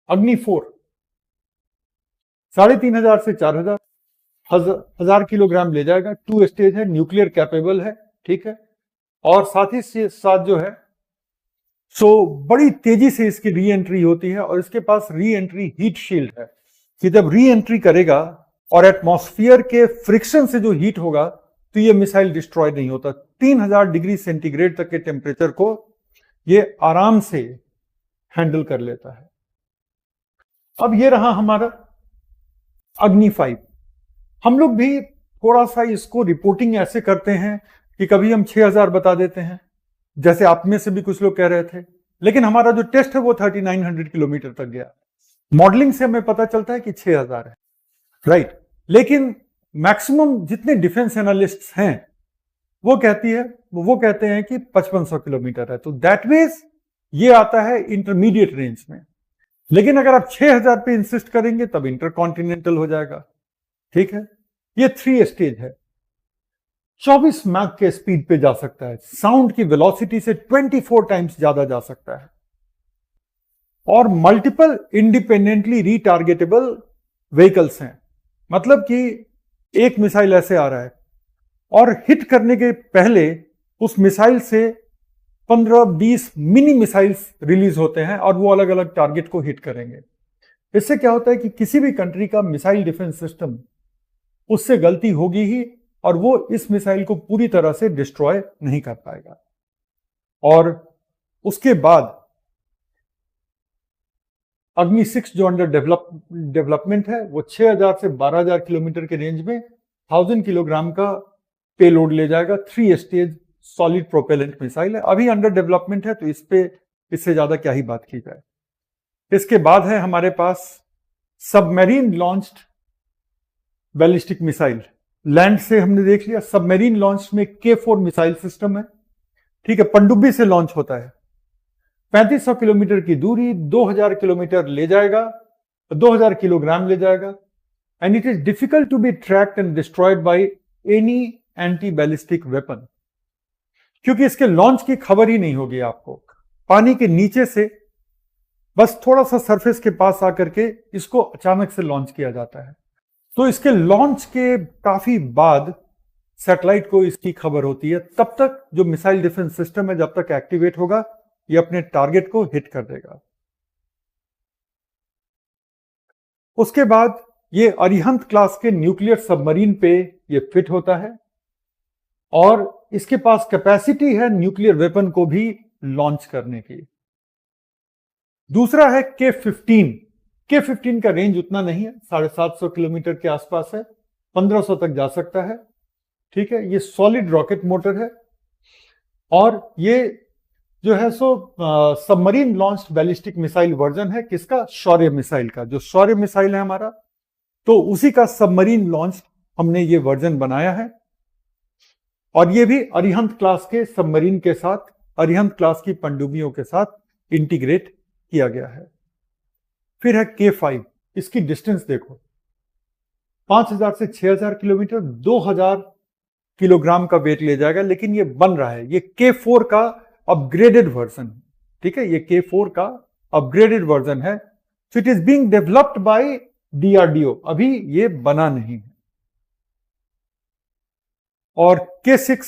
अग्नि 4 3500 से 4000, 1000 किलोग्राम ले जाएगा। 2 स्टेज है, न्यूक्लियर कैपेबल है। ठीक है, और साथ ही साथ जो है सो बड़ी तेजी से इसकी री एंट्री होती है, और इसके पास री एंट्री हीट शील्ड है कि जब री एंट्री करेगा और एटमॉस्फेयर के फ्रिक्शन से जो हीट होगा तो ये मिसाइल डिस्ट्रॉय नहीं होता। 3000 डिग्री सेंटीग्रेड तक के टेम्परेचर को ये आराम से हैंडल कर लेता है। अब ये रहा हमारा अग्नि 5। हम लोग भी थोड़ा सा इसको रिपोर्टिंग ऐसे करते हैं कि कभी हम 6000 बता देते हैं, जैसे आप में से भी कुछ लोग कह रहे थे, लेकिन हमारा जो टेस्ट है वो 3900 किलोमीटर तक गया। मॉडलिंग से हमें पता चलता है कि 6000 है, राइट। लेकिन मैक्सिमम जितने डिफेंस एनालिस्ट्स हैं वो कहते हैं कि 5500 किलोमीटर है, तो दैट मीन्स ये आता है इंटरमीडिएट रेंज में। लेकिन अगर आप 6000 पे इंसिस्ट करेंगे तब इंटरकॉन्टिनेंटल हो जाएगा। ठीक है, ये 3 स्टेज है। 24 मैक के स्पीड पे जा सकता है, साउंड की वेलोसिटी से 24 टाइम्स ज्यादा जा सकता है, और मल्टीपल इंडिपेंडेंटली रीटारगेटेबल व्हीकल्स हैं। मतलब कि एक मिसाइल ऐसे आ रहा है और हिट करने के पहले उस मिसाइल से 15-20 मिनी मिसाइल्स रिलीज होते हैं और वो अलग अलग टारगेट को हिट करेंगे। इससे क्या होता है कि किसी भी कंट्री का मिसाइल डिफेंस सिस्टम, उससे गलती होगी ही और वो इस मिसाइल को पूरी तरह से डिस्ट्रॉय नहीं कर पाएगा। और उसके बाद अग्नि 6 जो अंडर डेवलपमेंट है वो 6000 से 12000 किलोमीटर के रेंज में 1000 किलोग्राम का पेलोड ले जाएगा। 3 स्टेज सॉलिड प्रोपेलेंट मिसाइल है, अभी अंडर डेवलपमेंट है, तो इस पे इससे ज्यादा क्या ही बात की जाए। इसके बाद है हमारे पास submarine launched ballistic missile. Land से हमने देख लिया, सबमरीन लॉन्च में K4 मिसाइल सिस्टम है। ठीक है, पनडुब्बी से लॉन्च होता है, 3500 किलोमीटर की दूरी 2000 किलोमीटर ले जाएगा, 2000 किलोग्राम ले जाएगा, and it is difficult to be tracked and destroyed by any anti ballistic weapon, क्योंकि इसके लॉन्च की खबर ही नहीं होगी आपको। पानी के नीचे से बस थोड़ा सा सरफेस के पास आकर के इसको अचानक से लॉन्च किया जाता है, तो इसके लॉन्च के काफी बाद सैटेलाइट को इसकी खबर होती है। तब तक जो मिसाइल डिफेंस सिस्टम है जब तक एक्टिवेट होगा ये अपने टारगेट को हिट कर देगा। उसके बाद ये अरिहंत क्लास के न्यूक्लियर सबमरीन पे ये फिट होता है और इसके पास कैपेसिटी है न्यूक्लियर वेपन को भी लॉन्च करने की। दूसरा है K15। K15 का रेंज उतना नहीं है, 750 किलोमीटर के आसपास है, 1500 तक जा सकता है। ठीक है, ये सॉलिड रॉकेट मोटर है और ये जो है सो submarine launched ballistic missile version है किसका, शौर्य मिसाइल का। जो शौर्य मिसाइल है हमारा, तो उसी का सबमरीन लॉन्च हमने ये वर्जन बनाया है, और ये भी अरिहंत क्लास के सबमरीन के साथ, अरिहंत क्लास की पनडुब्बियों के साथ इंटीग्रेट किया गया है। फिर है K5, इसकी डिस्टेंस देखो, 5000 से 6000 किलोमीटर, 2000 किलोग्राम का वेट ले जाएगा, लेकिन ये बन रहा है, ये K4 का अपग्रेडेड वर्जन। ठीक है, ये K4 का अपग्रेडेड वर्जन है, so it is being developed by DRDO, अभी ये बना नहीं है। और K6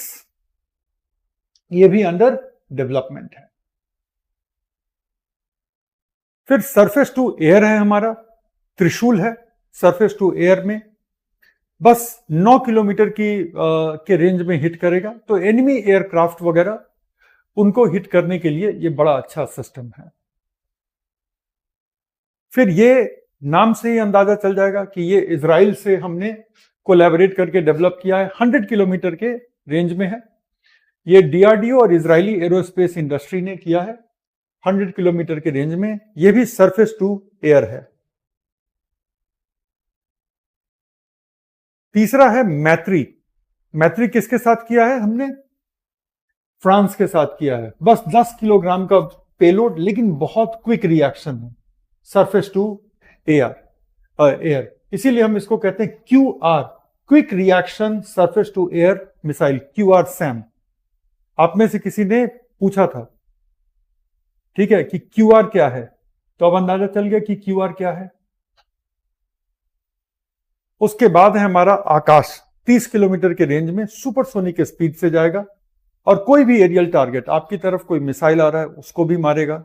ये भी अंडर डेवलपमेंट है। फिर सरफेस टू एयर है हमारा, त्रिशूल है। सरफेस टू एयर में बस 9 किलोमीटर के रेंज में हिट करेगा, तो एनिमी एयरक्राफ्ट वगैरह उनको हिट करने के लिए ये बड़ा अच्छा सिस्टम है। फिर ये नाम से ही अंदाजा चल जाएगा कि ये इजराइल से हमने कोलैबोरेट करके डेवलप किया है, 100 किलोमीटर के रेंज में है। ये DRDO और इजरायली एरोस्पेस इंडस्ट्री ने किया है, 100 किलोमीटर के रेंज में। ये भी सरफेस टू एयर है। तीसरा है मैत्री। मैत्री किसके साथ किया है हमने? फ्रांस के साथ किया है। बस 10 किलोग्राम का पेलोड, लेकिन बहुत क्विक रिएक्शन है, सरफेस टू एयर। इसीलिए हम इसको कहते हैं QR, quick reaction surface to air missile, QR SAM. आप में से किसी ने पूछा था, ठीक है, कि QR क्या है, तो अब अंदाजा चल गया कि QR क्या है। उसके बाद है हमारा आकाश। 30 किलोमीटर के रेंज में सुपरसोनिक स्पीड से जाएगा और कोई भी एरियल टारगेट, आपकी तरफ कोई मिसाइल आ रहा है उसको भी मारेगा,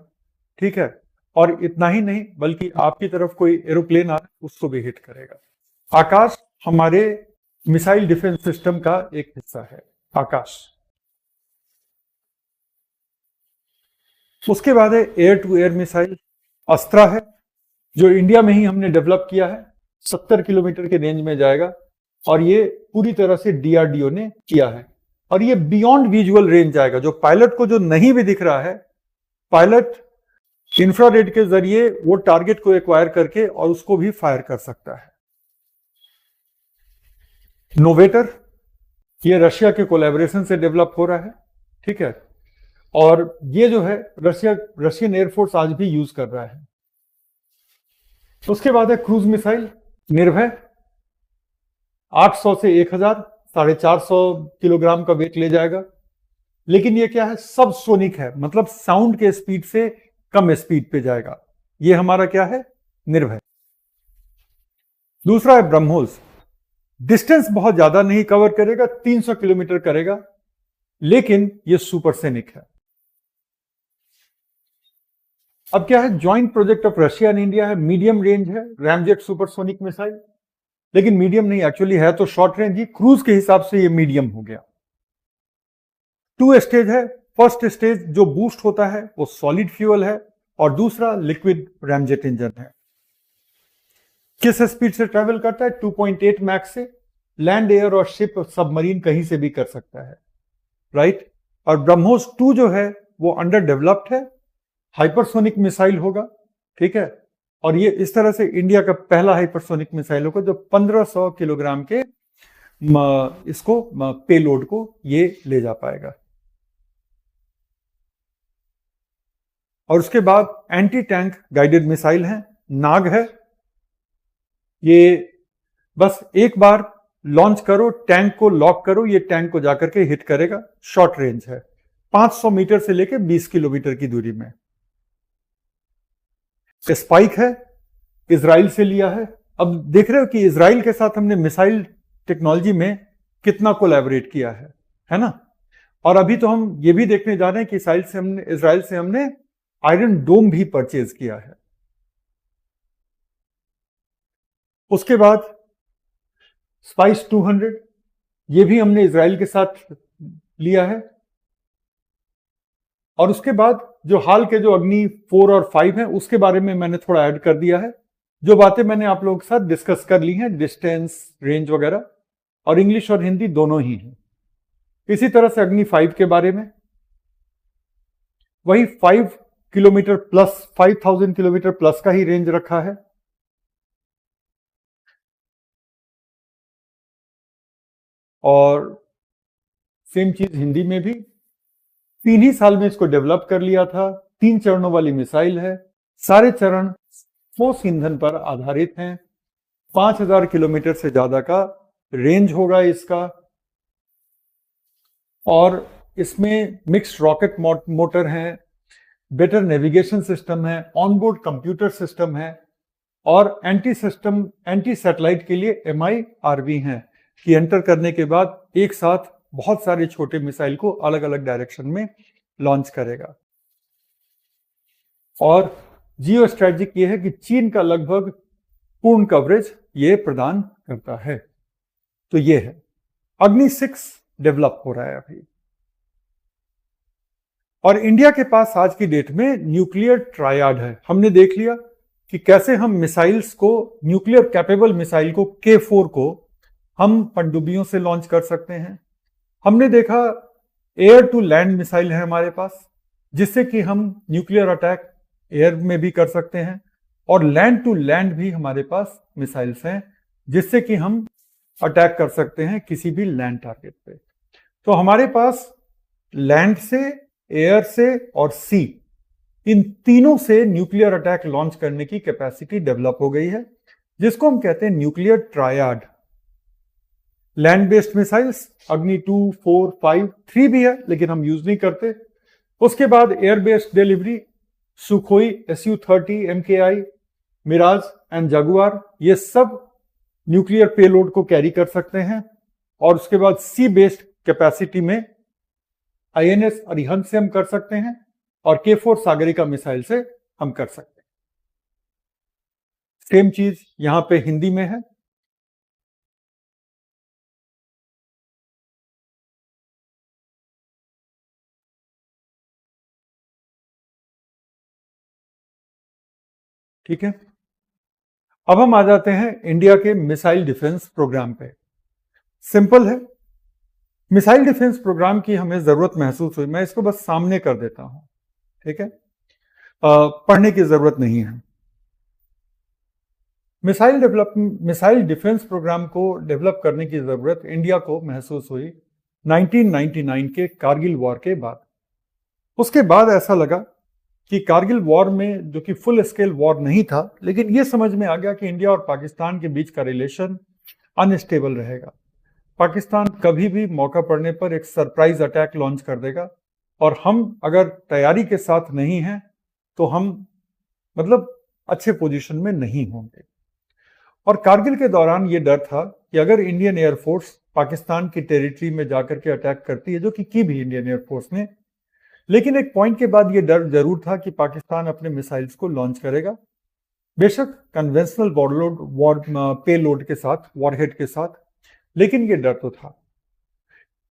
ठीक है। और इतना ही नहीं, बल्कि आपकी तरफ कोई एरोप्लेन आ रहा है उसको भी हिट करेगा। आकाश हमारे मिसाइल डिफेंस सिस्टम का एक हिस्सा है, आकाश। उसके बाद है air to air missile, Astra है, जो इंडिया में ही हमने डेवलप किया है। 70 किलोमीटर के रेंज में जाएगा और ये पूरी तरह से DRDO ने किया है। और ये बियॉन्ड विजुअल रेंज जाएगा, जो पायलट को जो नहीं भी दिख रहा है, पायलट इंफ्रारेड के जरिए वो टारगेट को एक्वायर करके और उसको भी फायर कर सकता है। नोवेटर, ये रशिया के कोलैबोरेशन से डेवलप हो रहा है, ठीक है। और ये जो है रशियन एयरफोर्स आज भी यूज कर रहा है। उसके बाद है क्रूज मिसाइल निर्भय, 800 से 1000, 450 किलोग्राम का वेट ले जाएगा। लेकिन ये क्या है, सब सोनिक है, मतलब साउंड के स्पीड से कम स्पीड पे जाएगा। ये हमारा क्या है, निर्भय। दूसरा है ब्रह्मोस, डिस्टेंस बहुत ज्यादा नहीं कवर करेगा, 300 किलोमीटर करेगा, लेकिन ये सुपरसोनिक है। अब क्या है, joint project of Russia and India है, मीडियम रेंज है, रैमजेट सुपरसोनिक मिसाइल। लेकिन मीडियम नहीं, एक्चुअली है तो शॉर्ट रेंज ही, क्रूज के हिसाब से ये मीडियम हो गया। 2 स्टेज है। फर्स्ट स्टेज जो बूस्ट होता है वो सॉलिड फ्यूल है और दूसरा लिक्विड रैमजेट इंजन है। किस स्पीड से ट्रेवल करता है? 2.8 मैक्स से। लैंड, एयर और शिप, सबमरीन कहीं से भी कर सकता है, राइट। और ब्रह्मोस 2 जो है वो अंडर डेवलप्ड है, हाइपरसोनिक मिसाइल होगा, ठीक है। और ये इस तरह से इंडिया का पहला हाइपरसोनिक मिसाइल होगा जो 1500 किलोग्राम के इसको पेलोड को ये ले जा पाएगा। और उसके बाद एंटी टैंक गाइडेड मिसाइल है, नाग है। ये बस एक बार लॉन्च करो, टैंक को लॉक करो, ये टैंक को जाकर के हिट करेगा। शॉर्ट रेंज है, 500 मीटर से लेकर 20 किलोमीटर की दूरी में। स्पाइक है, इजराइल से लिया है। अब देख रहे हो कि इजराइल के साथ हमने मिसाइल टेक्नोलॉजी में कितना कोलैबोरेट किया है ना। और अभी तो हम ये भी देखने जा रहे हैं कि इजराइल से हमने आयरन डोम भी परचेज किया है। उसके बाद स्पाइस 200, ये भी हमने इजराइल के साथ लिया है। और उसके बाद जो हाल के जो अग्नि 4 और 5 हैं उसके बारे में मैंने थोड़ा ऐड कर दिया है। जो बातें मैंने आप लोगों के साथ डिस्कस कर ली हैं, डिस्टेंस, रेंज वगैरह, और इंग्लिश और हिंदी दोनों ही हैं। इसी तरह से अग्नि 5 के बारे में वही 5 किलोमीटर प्लस, 5000 किलोमीटर प्लस का ही रेंज रखा है। और सेम चीज हिंदी में भी 3 ही साल में इसको डेवलप कर लिया था। 3 चरणों वाली मिसाइल है, सारे चरण ठोस ईंधन पर आधारित हैं। 5000 किलोमीटर से ज्यादा का रेंज होगा इसका। और इसमें मिक्स्ड रॉकेट मोटर है, बेटर नेविगेशन सिस्टम है, ऑनबोर्ड कंप्यूटर सिस्टम है, और एंटी सैटेलाइट के लिए MIRV हैं कि एंटर करने के बाद एक साथ बहुत सारे छोटे मिसाइल को अलग अलग डायरेक्शन में लॉन्च करेगा। और जियो स्ट्रेटेजिक ये है कि चीन का लगभग पूर्ण कवरेज ये प्रदान करता है। तो ये है अग्नि 6 डेवलप हो रहा है अभी। और इंडिया के पास आज की डेट में न्यूक्लियर ट्रायड है। हमने देख लिया कि कैसे हम मिसाइल्स को, न्यूक्लियर कैपेबल मिसाइल को, K4 को हम पनडुब्बियों से लॉन्च कर सकते हैं। हमने देखा एयर टू लैंड मिसाइल है हमारे पास, जिससे कि हम न्यूक्लियर अटैक एयर में भी कर सकते हैं। और लैंड टू लैंड भी हमारे पास मिसाइल्स हैं, जिससे कि हम अटैक कर सकते हैं किसी भी लैंड टारगेट पे। तो हमारे पास लैंड से, एयर से और सी, इन तीनों से न्यूक्लियर अटैक लॉन्च करने की कैपेसिटी डेवलप हो गई है, जिसको हम कहते हैं nuclear triad. Land based missiles अग्नि 2, 4, 5, 3 भी है लेकिन हम यूज नहीं करते। उसके बाद air based delivery, Sukhoi, Su-30, MKI, Mirage and Jaguar, ये सब न्यूक्लियर पेलोड को कैरी कर सकते हैं। और उसके बाद सी बेस्ड कैपेसिटी में INS अरिहंत से हम कर सकते हैं और K4 सागरिका मिसाइल से हम कर सकते हैं। सेम चीज यहां पे हिंदी में है। ठीक है, अब हम आ जाते हैं इंडिया के मिसाइल डिफेंस प्रोग्राम पे। सिंपल है, मिसाइल डिफेंस प्रोग्राम की हमें जरूरत महसूस हुई, मैं इसको बस सामने कर देता हूं, ठीक है, पढ़ने की जरूरत नहीं है। मिसाइल डिफेंस प्रोग्राम को डेवलप करने की जरूरत इंडिया को महसूस हुई 1999 के कारगिल वॉर के बाद। उसके बाद ऐसा लगा कि कारगिल वॉर में, जो कि फुल स्केल वॉर नहीं था, लेकिन यह समझ में आ गया कि इंडिया और पाकिस्तान के बीच का रिलेशन अनस्टेबल रहेगा। पाकिस्तान कभी भी मौका पड़ने पर एक सरप्राइज अटैक लॉन्च कर देगा और हम अगर तैयारी के साथ नहीं हैं तो हम मतलब अच्छे पोजीशन में नहीं होंगे। और कारगिल के दौरान ये डर था कि अगर इंडियन एयरफोर्स पाकिस्तान की टेरिटरी में जाकर के अटैक करती है, जो कि की भी इंडियन एयरफोर्स ने, लेकिन एक पॉइंट के बाद ये डर जरूर था कि पाकिस्तान अपने मिसाइल्स को लॉन्च करेगा, बेशक कन्वेंशनल वॉर पेलोड के साथ, वॉरहेड के साथ, लेकिन ये डर तो था।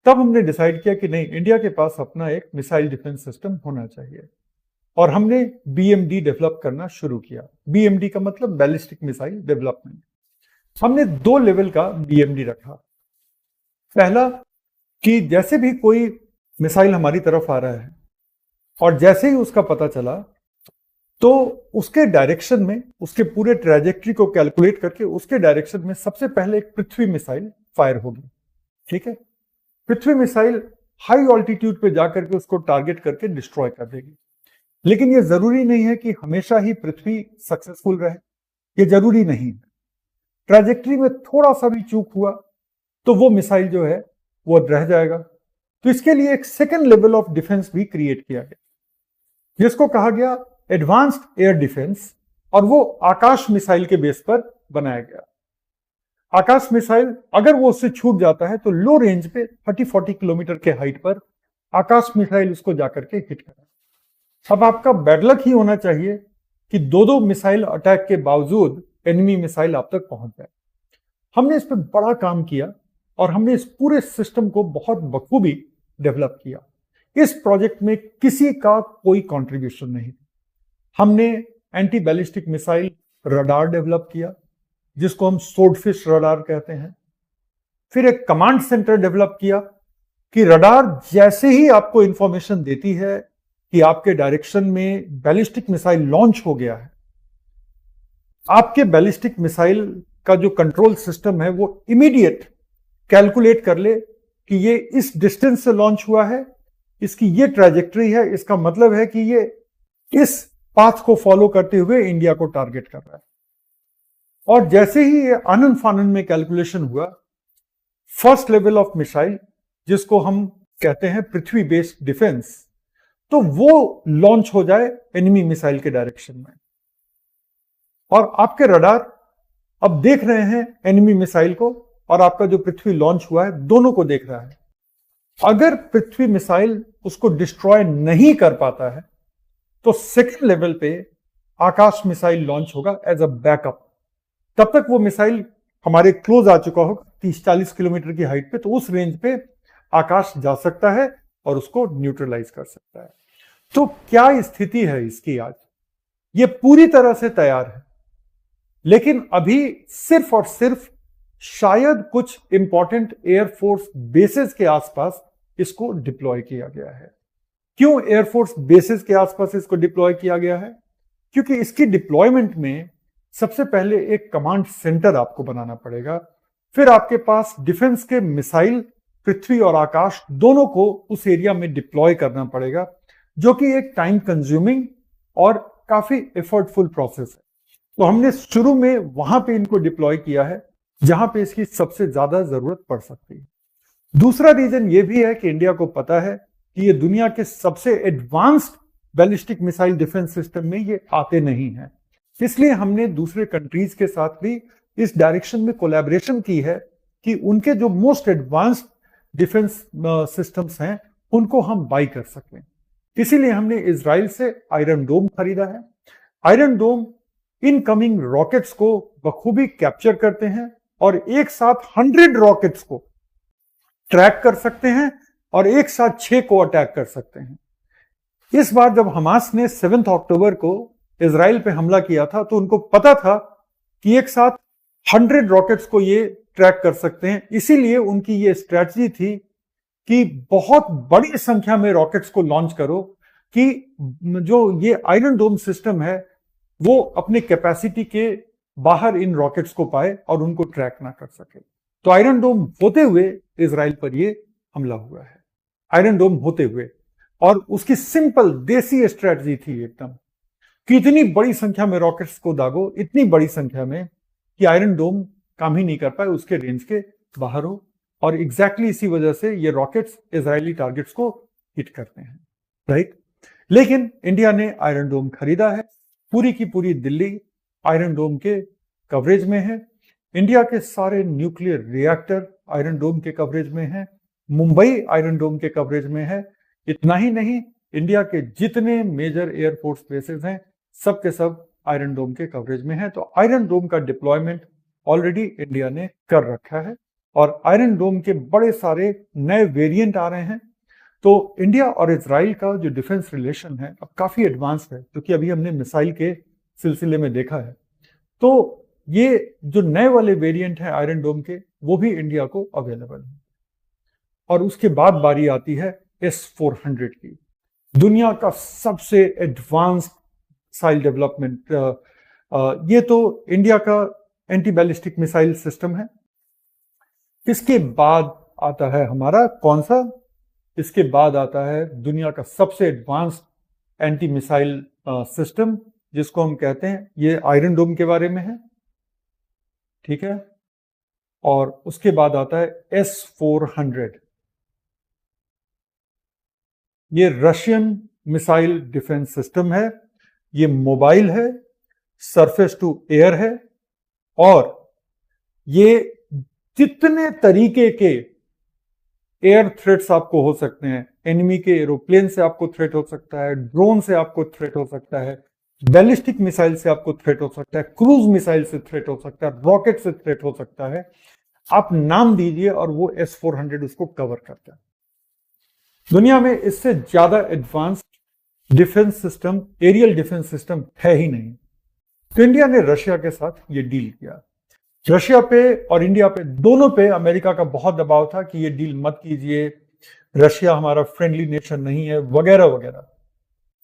तब हमने डिसाइड किया कि नहीं, इंडिया के पास अपना एक मिसाइल डिफेंस सिस्टम होना चाहिए और हमने BMD डेवलप करना शुरू किया। BMD का मतलब बैलिस्टिक मिसाइल डेवलपमेंट। हमने 2 लेवल का BMD रखा। पहला कि जैसे भी कोई मिसाइल हमारी तरफ आ रहा है और जैसे ही उसका पता चला तो उसके डायरेक्शन में, उसके पूरे ट्रैजेक्टरी को कैलकुलेट करके उसके डायरेक्शन में सबसे पहले एक पृथ्वी मिसाइल फायर होगी। ठीक है, पृथ्वी मिसाइल हाई ऑल्टीट्यूड पे जाकर के उसको टारगेट करके डिस्ट्रॉय कर देगी। लेकिन यह जरूरी नहीं है कि हमेशा ही पृथ्वी सक्सेसफुल रहे, यह जरूरी नहीं। ट्रैजेक्टरी में थोड़ा सा भी चूक हुआ तो वो मिसाइल जो है वो रह जाएगा। तो इसके लिए एक सेकेंड लेवल ऑफ डिफेंस भी क्रिएट किया गया, जिसको कहा गया एडवांस्ड एयर डिफेंस, और वो आकाश मिसाइल के बेस पर बनाया गया। आकाश मिसाइल अगर वो उससे छूट जाता है तो लो रेंज पे 30-40 किलोमीटर के हाइट पर आकाश मिसाइल उसको जाकर के हिट करेगा। अब आपका बैड लक ही होना चाहिए कि 2-2 मिसाइल अटैक के बावजूद एनिमी मिसाइल आप तक पहुंच जाए। हमने इस पर बड़ा काम किया और हमने इस पूरे सिस्टम को बहुत बखूबी डेवलप किया। इस प्रोजेक्ट में किसी का कोई कंट्रीब्यूशन नहीं। हमने anti ballistic missile radar develop किया, जिसको हम स्वॉर्डफिश रडार कहते हैं। फिर एक कमांड सेंटर डेवलप किया कि रडार जैसे ही आपको इंफॉर्मेशन देती है कि आपके डायरेक्शन में बैलिस्टिक मिसाइल लॉन्च हो गया है, आपके बैलिस्टिक मिसाइल का जो कंट्रोल सिस्टम है वो इमीडिएट कैलकुलेट कर ले कि ये इस डिस्टेंस से लॉन्च हुआ है, इसकी ये ट्रैजेक्टरी है, इसका मतलब है कि ये इस पाथ को फॉलो करते हुए इंडिया को टारगेट कर रहा है। और जैसे ही ये आनन फानन में कैलकुलेशन हुआ, फर्स्ट लेवल ऑफ मिसाइल, जिसको हम कहते हैं पृथ्वी बेस्ड डिफेंस, तो वो लॉन्च हो जाए एनिमी मिसाइल के डायरेक्शन में। और आपके रडार अब देख रहे हैं एनिमी मिसाइल को और आपका जो पृथ्वी लॉन्च हुआ है, दोनों को देख रहा है। अगर पृथ्वी मिसाइल उसको डिस्ट्रॉय नहीं कर पाता है तो सेकेंड लेवल पे आकाश मिसाइल लॉन्च होगा एज अ बैकअप। तब तक वो मिसाइल हमारे क्लोज आ चुका होगा 30-40 किलोमीटर की हाइट पे, तो उस रेंज पे आकाश जा सकता है और उसको न्यूट्रलाइज कर सकता है। तो क्या स्थिति है इसकी आज? ये पूरी तरह से तैयार है, लेकिन अभी सिर्फ और सिर्फ शायद कुछ इंपॉर्टेंट एयरफोर्स बेसेस के आसपास इसको डिप्लॉय किया गया है। क्यों एयरफोर्स बेसेस के आसपास इसको डिप्लॉय किया गया है? क्योंकि इसकी डिप्लॉयमेंट में सबसे पहले एक कमांड सेंटर आपको बनाना पड़ेगा, फिर आपके पास डिफेंस के मिसाइल पृथ्वी और आकाश दोनों को उस एरिया में डिप्लॉय करना पड़ेगा, जो कि एक टाइम कंज्यूमिंग और काफी एफर्टफुल प्रोसेस है। तो हमने शुरू में वहां पे इनको डिप्लॉय किया है जहां पे इसकी सबसे ज्यादा जरूरत पड़ सकती है। दूसरा रीजन ये भी है कि इंडिया को पता है कि ये दुनिया के सबसे advanced ballistic missile defence system में ये आते नहीं हैं, इसलिए हमने दूसरे कंट्रीज के साथ भी इस डायरेक्शन में कोलैबोरेशन की है कि उनके जो मोस्ट एडवांस्ड डिफेंस सिस्टम्स हैं उनको हम बाई कर सकें। इसीलिए हमने इजराइल से आयरन डोम खरीदा है। आयरन डोम इनकमिंग रॉकेट्स को बखूबी कैप्चर करते हैं और एक साथ 100 रॉकेट्स को ट्रैक कर सकते हैं और एक साथ 6 को अटैक कर सकते हैं। इस बार जब हमास ने 7 अक्टूबर को इजराइल पे हमला किया था तो उनको पता था कि एक साथ 100 रॉकेट्स को ये ट्रैक कर सकते हैं, इसीलिए उनकी ये स्ट्रैटेजी थी कि बहुत बड़ी संख्या में रॉकेट्स को लॉन्च करो कि जो ये आयरन डोम सिस्टम है वो अपने कैपेसिटी के बाहर इन रॉकेट्स को पाए और उनको ट्रैक ना कर सके। तो आयरन डोम होते हुए इजराइल पर ये हमला हुआ है, आयरन डोम होते हुए। और उसकी सिंपल देसी स्ट्रैटेजी थी एकदम कि इतनी बड़ी संख्या में रॉकेट्स को दागो, इतनी बड़ी संख्या में कि आयरन डोम काम ही नहीं कर पाए, उसके रेंज के बाहर हो। और एग्जैक्टली इसी वजह से ये रॉकेट्स इजरायली टारगेट्स को हिट करते हैं, राइट। लेकिन इंडिया ने आयरन डोम खरीदा है। पूरी की पूरी दिल्ली आयरन डोम के कवरेज में है। इंडिया के सारे न्यूक्लियर रिएक्टर आयरन डोम के कवरेज में है। मुंबई आयरन डोम के कवरेज में है। इतना ही नहीं, इंडिया के जितने मेजर एयरफोर्स बेसेस हैं सब के सब आयरन डोम के कवरेज में है। तो आयरन डोम का डिप्लॉयमेंट ऑलरेडी इंडिया ने कर रखा है और आयरन डोम के बड़े सारे नए वेरिएंट आ रहे हैं। तो इंडिया और इजराइल का जो डिफेंस रिलेशन है अब काफी एडवांस्ड है, क्योंकि अभी हमने मिसाइल के सिलसिले में देखा है। तो ये जो नए वाले वेरिएंट हैं आयरन डोम के, वो भी इंडिया को अवेलेबल है। और उसके बाद बारी आती है S-400 की, दुनिया का सबसे एडवांस्ड मिसाइल डेवलपमेंट। ये तो इंडिया का एंटी बैलिस्टिक मिसाइल सिस्टम है। इसके बाद आता है हमारा कौन सा? इसके बाद आता है दुनिया का सबसे एडवांस्ड एंटी मिसाइल सिस्टम, जिसको हम कहते हैं, ये आयरन डोम के बारे में है, ठीक है। और उसके बाद आता है S-400, ये रशियन मिसाइल डिफेंस सिस्टम है। ये मोबाइल है, सरफेस टू एयर है और ये जितने तरीके के एयर थ्रेट्स आपको हो सकते हैं, एनिमी के एरोप्लेन से आपको थ्रेट हो सकता है, ड्रोन से आपको थ्रेट हो सकता है, बैलिस्टिक मिसाइल से आपको थ्रेट हो सकता है, क्रूज मिसाइल से थ्रेट हो सकता है, रॉकेट से थ्रेट हो सकता है। आप नाम दीजिए और वो S-400 उसको कवर करता है। दुनिया में इससे ज्यादा advanced defence system, aerial defence system है ही नहीं। तो इंडिया ने रशिया के साथ ये डील किया। रशिया पे और इंडिया पे, दोनों पे अमेरिका का बहुत दबाव था कि ये डील मत कीजिए, रशिया हमारा फ्रेंडली नेशन नहीं है, वगैरह वगैरह।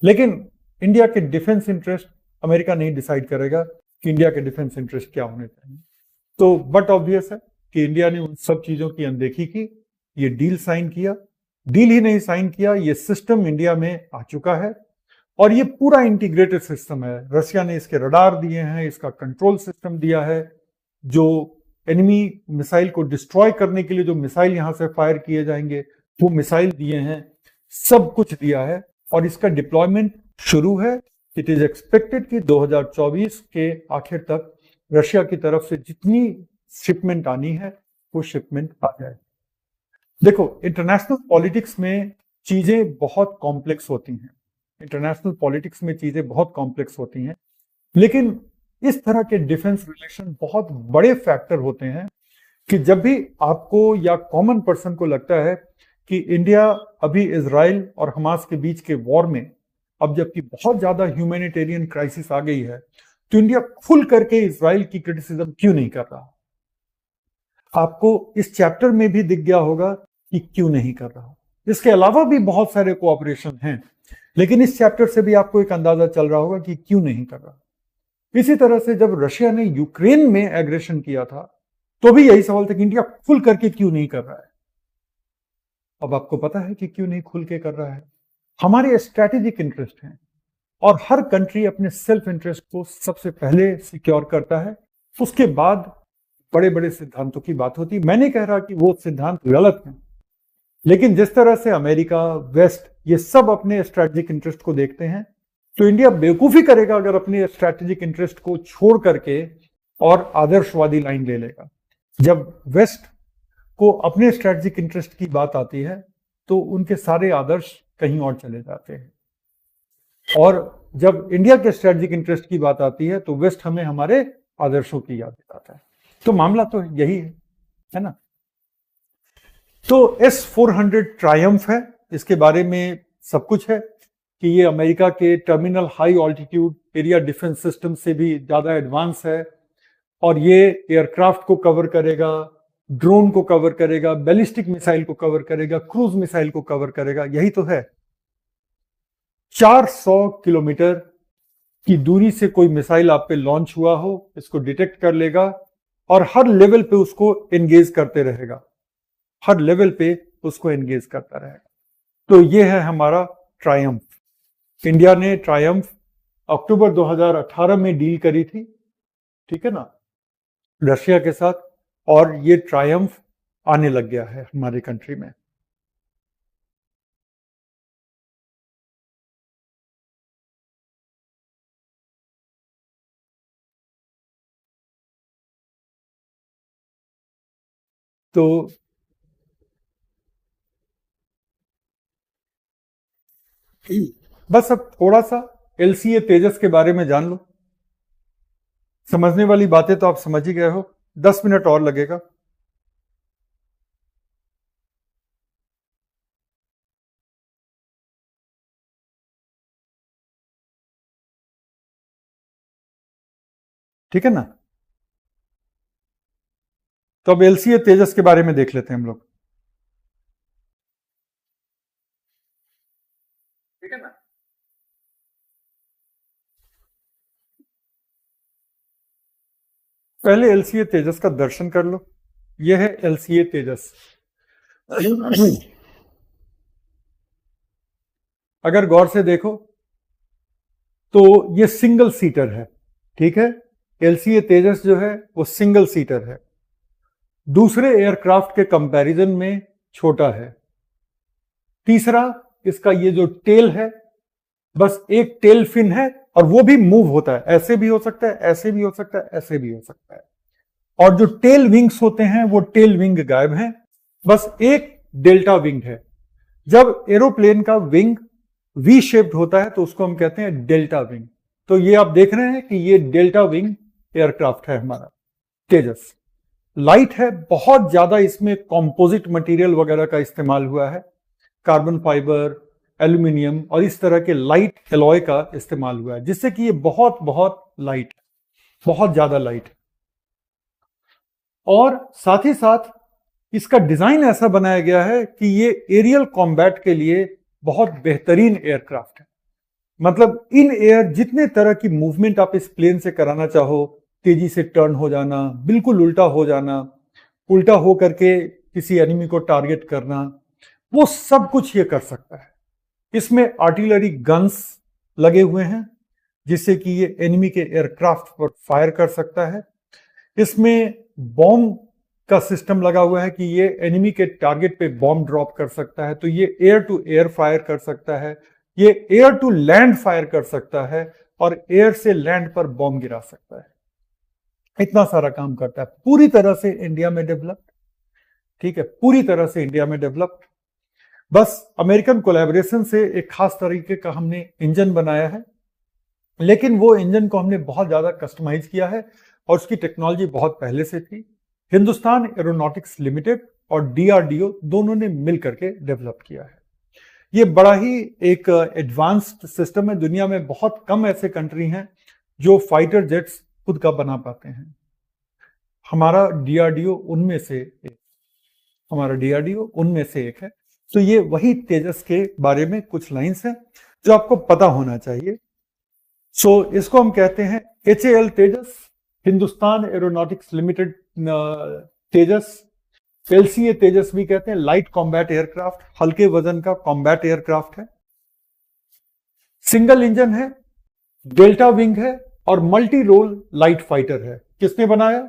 लेकिन इंडिया के डिफेंस इंटरेस्ट अमेरिका नहीं डिसाइड करेगा कि इंडिया के डिफेंस इंटरेस्ट क्या होने चाहिए। तो बट ऑब्वियस है कि इंडिया ने उन सब चीजों की अनदेखी की, ये डील साइन किया। डील ही नहीं साइन किया, ये सिस्टम इंडिया में आ चुका है और ये पूरा इंटीग्रेटेड सिस्टम है। रशिया ने इसके रडार दिए हैं, इसका कंट्रोल सिस्टम दिया है, जो एनिमी मिसाइल को डिस्ट्रॉय करने के लिए जो मिसाइल यहां से फायर किए जाएंगे वो मिसाइल दिए हैं, सब कुछ दिया है और इसका डिप्लॉयमेंट शुरू है। इट इज एक्सपेक्टेड कि 2024 के आखिर तक रशिया की तरफ से जितनी शिपमेंट आनी है वो शिपमेंट आ जाए। देखो, इंटरनेशनल पॉलिटिक्स में चीजें बहुत कॉम्प्लेक्स होती हैं, इंटरनेशनल पॉलिटिक्स में चीजें बहुत कॉम्प्लेक्स होती हैं, लेकिन इस तरह के डिफेंस रिलेशन बहुत बड़े फैक्टर होते हैं कि जब भी आपको या कॉमन पर्सन को लगता है कि इंडिया अभी इजराइल और हमास के बीच के वॉर में, अब जबकि बहुत ज्यादा ह्यूमैनिटेरियन क्राइसिस आ गई है, तो इंडिया खुल करके इजराइल की क्रिटिसिज्म क्यों नहीं कर रहा? आपको इस चैप्टर में भी दिख गया होगा कि क्यों नहीं कर रहा। इसके अलावा भी बहुत सारे कोऑपरेशन हैं, लेकिन इस चैप्टर से भी आपको एक अंदाजा चल रहा होगा कि क्यों नहीं कर रहा। इसी तरह से जब रशिया ने यूक्रेन में एग्रेशन किया था तो भी यही सवाल था कि इंडिया खुल करके क्यों नहीं कर रहा है। अब आपको पता है कि क्यों नहीं खुल के कर रहा है। हमारे स्ट्रैटेजिक इंटरेस्ट हैं और हर कंट्री अपने सेल्फ इंटरेस्ट को सबसे पहले सिक्योर करता है, उसके बाद बड़े बड़े सिद्धांतों की बात होती है। मैं नहीं कह रहा कि वो सिद्धांत गलत हैं, लेकिन जिस तरह से अमेरिका, वेस्ट, ये सब अपने स्ट्रैटेजिक इंटरेस्ट को देखते हैं, तो इंडिया बेवकूफी करेगा अगर अपने स्ट्रैटेजिक इंटरेस्ट को छोड़ करके और आदर्शवादी लाइन ले लेगा। जब वेस्ट को अपने स्ट्रैटेजिक इंटरेस्ट की बात आती है तो उनके सारे आदर्श कहीं और चले जाते हैं, और जब इंडिया के स्ट्रैटेजिक इंटरेस्ट की बात आती है तो वेस्ट हमें हमारे आदर्शों की याद दिलाता है। तो मामला तो यही है ना। तो S-400 ट्रायम्फ है, इसके बारे में सब कुछ है कि ये अमेरिका के terminal high altitude area defence system से भी ज्यादा एडवांस है, और ये एयरक्राफ्ट को कवर करेगा, ड्रोन को कवर करेगा, बैलिस्टिक मिसाइल को कवर करेगा, क्रूज मिसाइल को कवर करेगा। यही तो है। 400 किलोमीटर की दूरी से कोई मिसाइल आप पे लॉन्च हुआ हो, इसको डिटेक्ट कर लेगा और हर लेवल पे उसको एंगेज करते रहेगा, हर लेवल पे उसको एंगेज करता रहेगा। तो ये है हमारा ट्रायम्फ। इंडिया ने ट्रायम्फ अक्टूबर 2018 में डील करी थी, ठीक है ना, रशिया के साथ, और ये ट्रायम्फ आने लग गया है हमारे कंट्री में। तो बस अब थोड़ा सा LCA तेजस के बारे में जान लो। समझने वाली बातें तो आप समझ ही गए हो, 10 मिनट और लगेगा। ठीक है ना। तो अब LCA तेजस के बारे में देख लेते हैं हम लोग, ठीक है ना। पहले LCA तेजस का दर्शन कर लो। यह है LCA तेजस। अगर गौर से देखो तो ये सिंगल सीटर है, ठीक है। LCA तेजस जो है वो सिंगल सीटर है, दूसरे एयरक्राफ्ट के कंपैरिजन में छोटा है। तीसरा, इसका ये जो टेल है, बस एक टेल फिन है, और वो भी मूव होता है, ऐसे भी हो सकता है, ऐसे भी हो सकता है, ऐसे भी हो सकता है। और जो टेल विंग्स होते हैं वो टेल विंग गायब हैं, बस एक डेल्टा विंग है। जब एरोप्लेन का विंग वी शेप्ड होता है तो उसको हम कहते हैं डेल्टा विंग। तो ये आप देख रहे हैं कि ये डेल्टा विंग एयरक्राफ्ट है हमारा तेजस। लाइट है, बहुत ज्यादा इसमें कंपोजिट मटेरियल वगैरह का इस्तेमाल हुआ है, कार्बन फाइबर, एल्यूमिनियम और इस तरह के लाइट एलॉय का इस्तेमाल हुआ है, जिससे कि ये बहुत बहुत लाइट, बहुत ज्यादा लाइट। और साथ ही साथ इसका डिजाइन ऐसा बनाया गया है कि ये एरियल कॉम्बैट के लिए बहुत बेहतरीन एयरक्राफ्ट है। मतलब इन एयर जितने तरह की मूवमेंट आप इस प्लेन से कराना चाहो, तेजी से टर्न हो जाना, बिल्कुल उल्टा हो जाना, उल्टा हो करके किसी एनिमी को टारगेट करना, वो सब कुछ ये कर सकता है। इसमें आर्टिलरी गन्स लगे हुए हैं जिससे कि ये एनिमी के एयरक्राफ्ट पर फायर कर सकता है। इसमें बॉम्ब का सिस्टम लगा हुआ है कि ये एनिमी के टारगेट पे बॉम्ब ड्रॉप कर सकता है, तो ये एयर टू एयर फायर कर सकता है, ये एयर टू लैंड फायर कर सकता है, और एयर से लैंड पर बॉम्ब गिरा सकता है। इतना सारा काम करता है, पूरी तरह से इंडिया में डेवलप्ड, ठीक है, पूरी तरह से इंडिया में डेवलप्ड। बस अमेरिकन कोलैबोरेशन से एक खास तरीके का हमने इंजन बनाया है, लेकिन वो इंजन को हमने बहुत ज्यादा कस्टमाइज किया है और उसकी टेक्नोलॉजी बहुत पहले से थी। हिंदुस्तान एरोनॉटिक्स लिमिटेड और DRDO दोनों ने मिल करके डेवलप किया है। ये बड़ा ही एक एडवांस्ड सिस्टम है। दुनिया में बहुत कम ऐसे कंट्री हैं जो फाइटर जेट्स खुद का बना पाते हैं। हमारा DRDO उनमें से एक, हमारा DRDO उनमें से एक है। तो ये वही तेजस के बारे में कुछ लाइंस हैं जो आपको पता होना चाहिए। सो इसको हम कहते हैं HAL तेजस, हिंदुस्तान एरोनॉटिक्स लिमिटेड तेजस, एलसीए तेजस भी कहते हैं, लाइट कॉम्बैट एयरक्राफ्ट, हल्के वजन का कॉम्बैट एयरक्राफ्ट है, सिंगल इंजन है, डेल्टा विंग है और मल्टी रोल लाइट फाइटर है। किसने बनाया?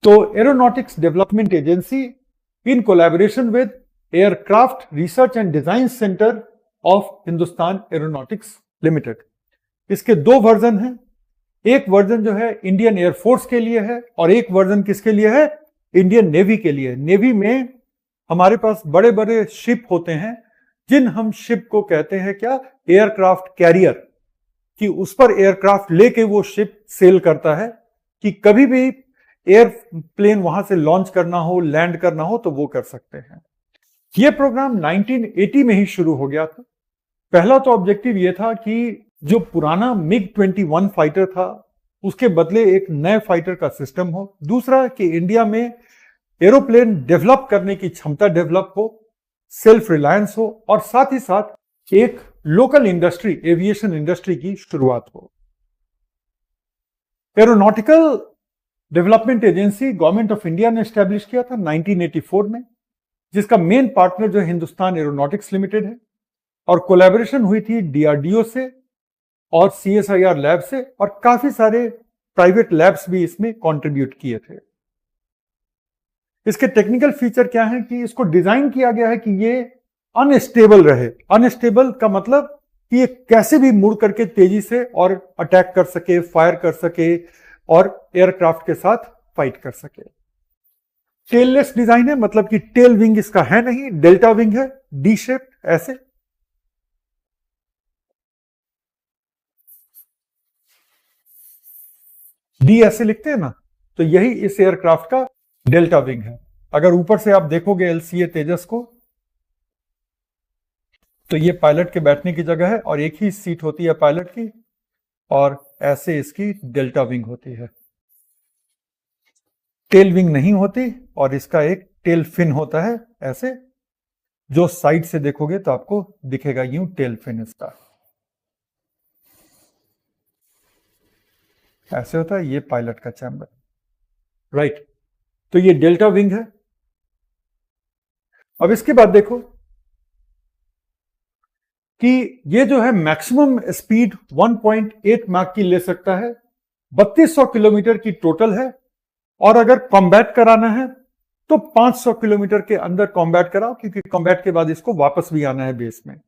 तो aeronautics development agency in collaboration with aircraft research and design centre of Hindustan aeronautics limited. इसके दो वर्जन हैं, एक वर्जन जो है इंडियन एयरफोर्स के लिए है और एक वर्जन किसके लिए है? इंडियन नेवी के लिए। नेवी में हमारे पास बड़े बड़े शिप होते हैं, जिन हम शिप को कहते हैं क्या? एयरक्राफ्ट कैरियर, कि उस पर एयरक्राफ्ट लेके वो शिप सेल करता है, कि कभी भी एयरप्लेन वहां से लॉन्च करना हो, लैंड करना हो तो वो कर सकते हैं। ये प्रोग्राम 1980 में ही शुरू हो गया था। पहला तो ऑब्जेक्टिव ये था कि जो पुराना मिग 21 फाइटर था उसके बदले एक नए फाइटर का सिस्टम हो। दूसरा कि इंडिया में एरोप्लेन डेवलप करने की क्षमता डेवलप हो, सेल्फ रिलायंस हो और साथ ही साथ एक लोकल इंडस्ट्री, एविएशन इंडस्ट्री की शुरुआत हो। Aeronautical development agency government of India ने एस्टैब्लिश किया था 1984 में, जिसका मेन पार्टनर जो हिंदुस्तान एरोनॉटिक्स लिमिटेड है, और कोलैबोरेशन हुई थी डीआरडीओ से और सीएसआईआर लैब से, और काफी सारे प्राइवेट लैब्स भी इसमें कंट्रीब्यूट किए थे। इसके टेक्निकल फीचर क्या है कि इसको डिजाइन किया गया है कि ये अनस्टेबल रहे। अनस्टेबल का मतलब कि ये कैसे भी मुड़ करके तेजी से और अटैक कर सके, फायर कर सके और एयरक्राफ्ट के साथ फाइट कर सके। टेललेस डिजाइन है, मतलब कि टेल विंग इसका है नहीं, डेल्टा विंग है, डी शेप, ऐसे। डी ऐसे लिखते हैं ना, तो यही इस एयरक्राफ्ट का डेल्टा विंग है। अगर ऊपर से आप देखोगे एलसीए तेजस को, तो ये पायलट के बैठने की जगह है और एक ही सीट होती है पायलट की, और ऐसे इसकी डेल्टा विंग होती है। टेल विंग नहीं होती, और इसका एक टेल फिन होता है ऐसे, जो साइड से देखोगे तो आपको दिखेगा यूं टेल फिन इसका ऐसे होता है। ये पायलट का चैम्बर, राइट। तो ये डेल्टा विंग है। अब इसके बाद देखो कि ये जो है मैक्सिमम स्पीड 1.8 माक की ले सकता है, 3200 किलोमीटर की टोटल है, और अगर कॉम्बैट कराना है तो 500 किलोमीटर के अंदर कॉम्बैट कराओ, क्योंकि कॉम्बैट के बाद इसको वापस भी आना है बेस में।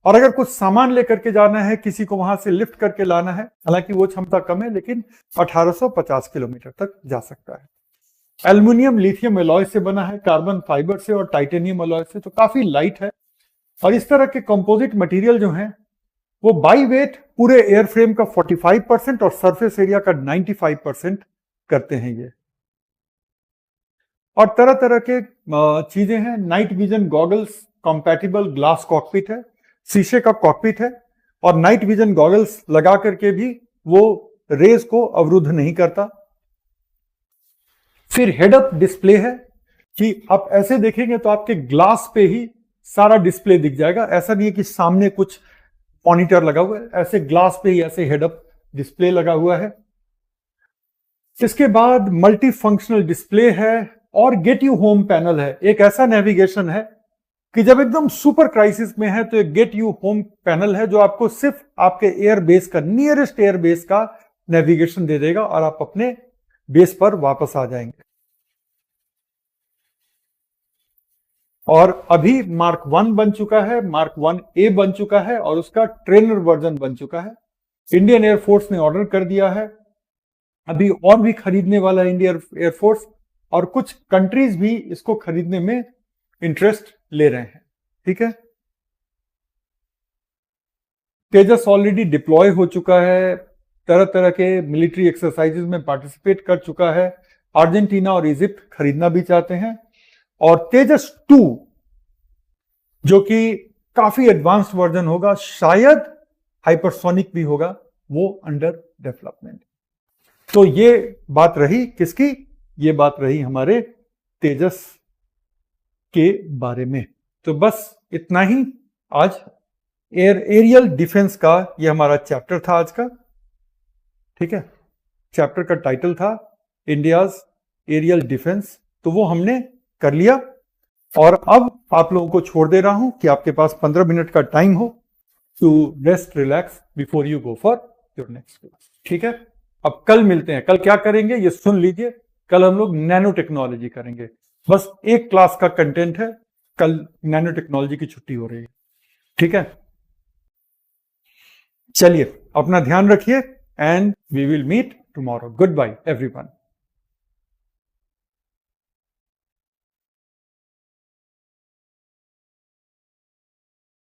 और अगर कुछ सामान लेकर के जाना है, किसी को वहां से लिफ्ट करके लाना है, हालांकि वो क्षमता कम है, लेकिन 1850 किलोमीटर तक जा सकता है। एल्युमिनियम लिथियम एलॉय से बना है, कार्बन फाइबर से और टाइटेनियम एलॉय से, तो काफी लाइट है। और इस तरह के कंपोजिट मटेरियल जो हैं वो बाई वेट पूरे एयरफ्रेम का 45% और सरफेस एरिया का 95% करते हैं ये। और तरह तरह के चीजें हैं। Night vision goggles compatible glass cockpit है, शीशे का कॉकपिट है, और नाइट विजन गॉगल्स लगा करके भी वो रेज को अवरुद्ध नहीं करता। फिर हेड अप डिस्प्ले है कि आप ऐसे देखेंगे तो आपके ग्लास पे ही सारा डिस्प्ले दिख जाएगा। ऐसा नहीं है कि सामने कुछ मॉनिटर लगा हुआ है, ऐसे ग्लास पे ही ऐसे हेड अप डिस्प्ले लगा हुआ है। इसके बाद मल्टी फंक्शनल डिस्प्ले है और गेट यू होम पैनल है। एक ऐसा नेविगेशन है कि जब एकदम सुपर क्राइसिस में है तो एक गेट यू होम पैनल है जो आपको सिर्फ आपके एयर बेस का, नियरेस्ट एयर बेस का नेविगेशन दे देगा और आप अपने बेस पर वापस आ जाएंगे। और अभी मार्क 1 बन चुका है, मार्क 1A बन चुका है और उसका ट्रेनर वर्जन बन चुका है। इंडियन एयरफोर्स ने ऑर्डर कर दिया है, अभी और भी खरीदने वाला है इंडियन एयरफोर्स, और कुछ कंट्रीज भी इसको खरीदने में इंटरेस्ट ले रहे हैं। ठीक है, तेजस ऑलरेडी डिप्लॉय हो चुका है, तरह तरह के मिलिट्री एक्सरसाइजेज में पार्टिसिपेट कर चुका है। अर्जेंटीना और इजिप्ट खरीदना भी चाहते हैं। और तेजस 2 जो कि काफी एडवांस्ड वर्जन होगा, शायद हाइपरसोनिक भी होगा, वो अंडर डेवलपमेंट। तो ये बात रही किसकी? ये बात रही हमारे तेजस के बारे में। तो बस इतना ही आज एरियल डिफेंस का ये हमारा चैप्टर था आज का। ठीक है, चैप्टर का टाइटल था इंडियाज एरियल डिफेंस, तो वो हमने कर लिया। और अब आप लोगों को छोड़ दे रहा हूं कि आपके पास 15 मिनट का टाइम हो to rest relax before you go for your next class. ठीक है, अब कल मिलते हैं। कल क्या करेंगे ये सुन लीजिए। कल हम लोग नैनो टेक्नोलॉजी करेंगे। बस एक क्लास का कंटेंट है, कल नैनो टेक्नोलॉजी की छुट्टी हो रही है। ठीक है, चलिए अपना ध्यान रखिए and we will meet tomorrow. Goodbye everyone.